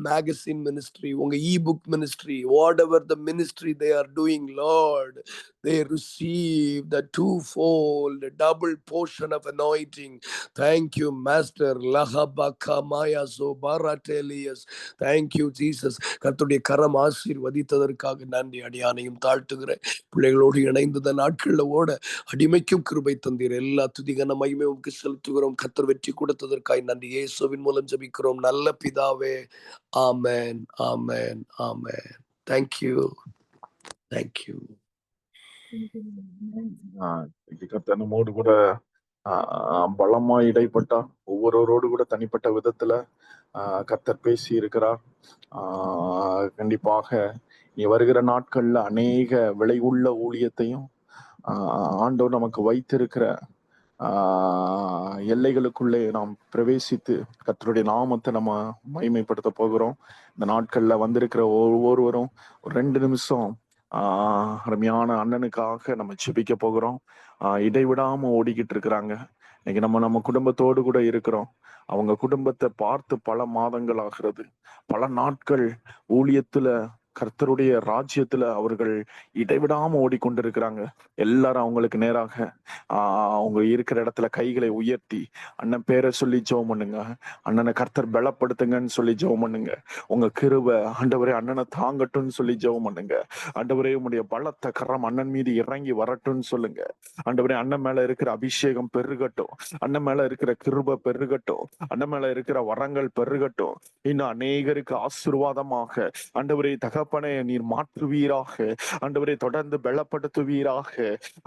மேகசின் மினிஸ்ட்ரி, உங்க ebook ministry, what ever the ministry they are doing, Lord, they receive the twofold double portion of anointing. Thank you master. Lahabaka maya zobaratelius. Thank you Jesus. கர்த்தருடைய கரம் ஆசீர்வதித்ததற்காக நன்றி. அடியானையும் தாழ்த்துகிறேன். பிள்ளைகளோடு இணைந்த நாட்கள்ல ஓட அடிமைக்கும் கிருபை தந்தீர். எல்லா துதிகன மகிமை உமக்கு செலுத்துகிறோம். கர்த்தர் வெற்றி கொடுத்ததற்காக நன்றி. இயேசுவின் மூலம் ஜெபிக்கிறோம் நல்ல பிதாவே. ஆமென், ஆமென், ஆமென். Thank you. Thank you. கர்த்தர் நம்மோடு கூட பலமா இடைப்பட்டா, ஒவ்வொருவரோடு கூட தனிப்பட்ட விதத்துல கர்த்தர் பேசி இருக்கிறார். கண்டிப்பாக நீ வருகிற நாட்கள்ல அநேக விலை உள்ள ஊழியத்தையும் ஆண்டவர் நமக்கு வைத்திருக்கிற எல்லைகளுக்குள்ளே நாம் பிரவேசித்து கர்த்தருடைய நாமத்தை நம்ம மகிமைப்படுத்த போகிறோம். இந்த நாட்கள்ல வந்திருக்கிற ஒவ்வொருவரும் ஒரு 2 நிமிஷம் அருமையான அண்ணனுக்காக நம்ம ஜெபிக்க போகிறோம். இடைவிடாம ஓடிக்கிட்டு இருக்கிறாங்க. இன்னைக்கு நம்ம குடும்பத்தோடு கூட இருக்கிறோம். அவங்க குடும்பத்தை பார்த்து பல மாதங்கள் ஆகிறது, பல நாட்கள் ஊழியத்துல கர்த்தருடைய ராஜ்யத்துல அவர்கள் இடைவிடாம ஓடிக்கொண்டிருக்கிறாங்க. எல்லாரும் அவங்களுக்கு நேராக அவங்க இருக்கிற இடத்துல கைகளை உயர்த்தி அண்ணன் பேரை சொல்லி ஜெபம் பண்ணுங்க. அண்ணனை கர்த்தர் பலப்படுத்துங்கன்னு சொல்லி ஜெபம் பண்ணுங்க. உங்க கிருபை ஆண்டவரே அண்ணனை தாங்கட்டும்னு சொல்லி ஜெபம் பண்ணுங்க. ஆண்டவரே உங்களுடைய பலத்த கரம் அண்ணன் மீது இறங்கி வரட்டும்னு சொல்லுங்க. ஆண்டவரே அண்ணன் மேல இருக்கிற அபிஷேகம் பெருகட்டும், அண்ணன் மேல இருக்கிற கிருபை பெருகட்டும், அண்ணன் மேல இருக்கிற வரங்கள் பெருகட்டும். இன்னும் அநேகருக்கு ஆசீர்வாதமாக ஆண்டவரே தகப்பனே தகப்பனே நீர் மாற்றுவீராக. ஆண்டவரே தொடர்ந்து பலப்படுத்துவீராக.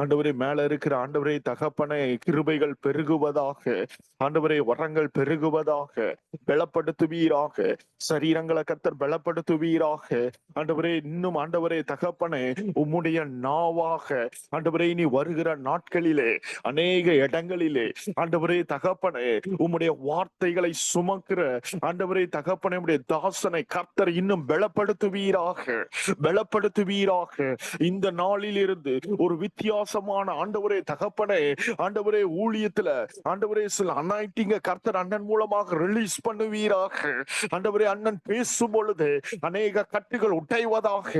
ஆண்டவரே மேல இருக்கிற ஆண்டவரே தகப்பனே கிருபைகள் பெருகுவதாக. ஆண்டவரே வரங்கள் பெருகுவதாக. பலப்படுத்துவீராக. சரீரங்களை கர்த்தர் பலப்படுத்துவீராக. ஆண்டவரே இன்னும் ஆண்டவரே தகப்பனே உம்முடைய நாவாக ஆண்டவரே நீ வருகிற நாட்களிலே அநேக இடங்களிலே ஆண்டவரே தகப்பனே உம்முடைய வார்த்தைகளை சுமக்கிற ஆண்டவரே தகப்பனே உம்முடைய தாசனை கர்த்தர் இன்னும் பலப்படுத்துவீராக. பலப்படுத்துவீராக. இந்த நாளில் இருந்து ஒரு வித்தியாசமான ஆண்டவரே தகப்பனே ஆண்டவரே ஊழியத்துல ஆண்டவரே சில அனாயிட்டிங்க கர்த்தர் அண்ணன் மூலமாக ரிலீஸ் பண்ணுவீராக. ஆண்டவரே அண்ணன் பேசும் பொழுது அநேக கட்டுகள் உடைவதாக.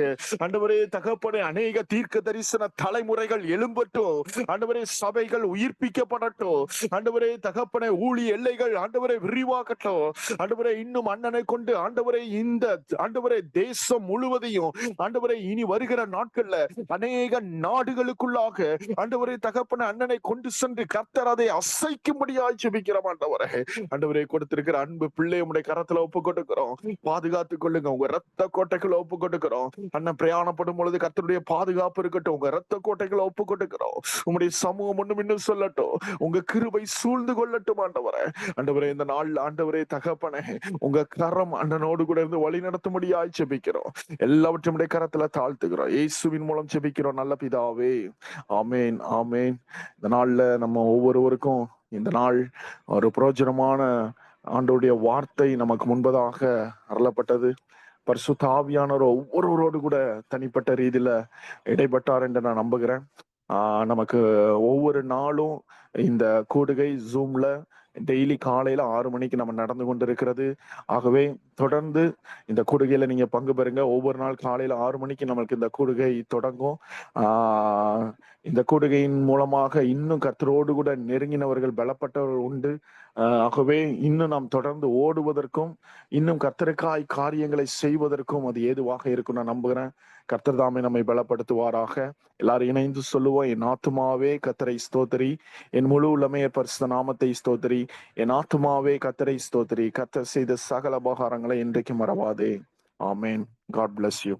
ஆண்டவரே தகப்பனே அநேக தீர்க்க தரிசன தலைமுறைகள் எழும்பட்டும். ஆண்டவரே சபைகள் உயிர்ப்பிக்கப்படட்டும். ஆண்டவரே தகப்பனே ஊழிய எல்லைகள் ஆண்டவரே விரிவாகட்டும். ஆண்டவரே இன்னும் அண்ணனை கொண்டு ஆண்டவரே இந்த ஆண்டவரே தேசம் முழுவதையும் ஆண்டவரே இனி வருகிற நாட்கள்ல அநேக நாடுகளுக்குள்ளாக ஆண்டவரே தகப்பனே அண்ணனை கொண்டு சென்று கர்த்தர் அதை அசைக்கும்படியாய் ஜெபிக்கிறோம். ஆண்டவரே ஆண்டவரே கொடுத்திருக்கிற அன்பு பிள்ளை உடைய கரத்துல ஒப்பு கொடுக்கிறோம். பாதுகாத்துக் கொள்ளுங்க. உங்க ரத்த கோட்டைக்குள்ள ஒப்பு கொடுக்கிறோம். அண்ணன் பிரயாணப்படும் பொழுது கர்த்தருடைய பாதுகாப்பு இருக்கட்டும். உங்க ரத்த கோட்டைக்குள்ள ஒப்பு கொடுக்கிறோம். உங்களுடைய சமூகம் ஒண்ணும் இன்னும் சொல்லட்டும். உங்க கிருபை சூழ்ந்து கொள்ளட்டும். ஆண்டவரே ஆண்டவரே இந்த நாள் ஆண்டவரே தகப்பனே உங்க கரம் அண்ணனோடு கூட இருந்து வழி நடத்தும்படியாய் ஜெபிக்கிறோம். எல்லாவற்றையும் உடைய கரத்துல தாழ்த்துக்கிறோம். இயேசுவின் மூலம் ஜெபிக்கிறோம் நல்ல பிதாவே. ஆமேன் ஆமேன். இந்த நாள்ல நம்ம ஒவ்வொருவருக்கும் இந்த நாள் ஒரு பிரயோஜனமான ஆண்டவருடைய வார்த்தை நமக்கு முன்பதாக அருளப்பட்டது. பரிசுத்த ஆவியானவர் ஒவ்வொருவரோடு கூட தனிப்பட்ட ரீதியில இடைப்பட்டார் என்று நான் நம்புகிறேன். நமக்கு ஒவ்வொரு நாளும் இந்த கூடுகை ஜூம்ல டெய்லி காலையில 6 மணிக்கு நம்ம நடந்து கொண்டிருக்கிறது. ஆகவே தொடர்ந்து இந்த கூடுகையில நீங்க பங்கு பெறுங்க. ஒவ்வொரு நாள் காலையில 6 மணிக்கு நமக்கு இந்த கூடுகை தொடங்கும். இந்த கூடுகையின் மூலமாக இன்னும் கர்த்தரோடு கூட நெருங்கினவர்கள் பலப்பட்டவர்கள் உண்டு. ஆகவே இன்னும் நாம் தொடர்ந்து ஓடுவதற்கும் இன்னும் கர்த்தருக்காய் காரியங்களை செய்வதற்கும் அது ஏதுவாக இருக்கும் நான் நம்புகிறேன். கர்த்தர் தாமே நம்மை பலப்படுத்துவாராக. எல்லாரும் இணைந்து சொல்லுவோம். என் ஆத்துமாவே கர்த்தரை ஸ்தோத்திரி, என் முழு உள்ளமே பரிசுத்த நாமத்தை ஸ்தோத்திரி, என் ஆத்துமாவே கர்த்தரை ஸ்தோத்திரி, கர்த்தர் செய்த சகல உபகாரங்களை இன்றைக்கு மறவாதே. ஆமேன். God bless you.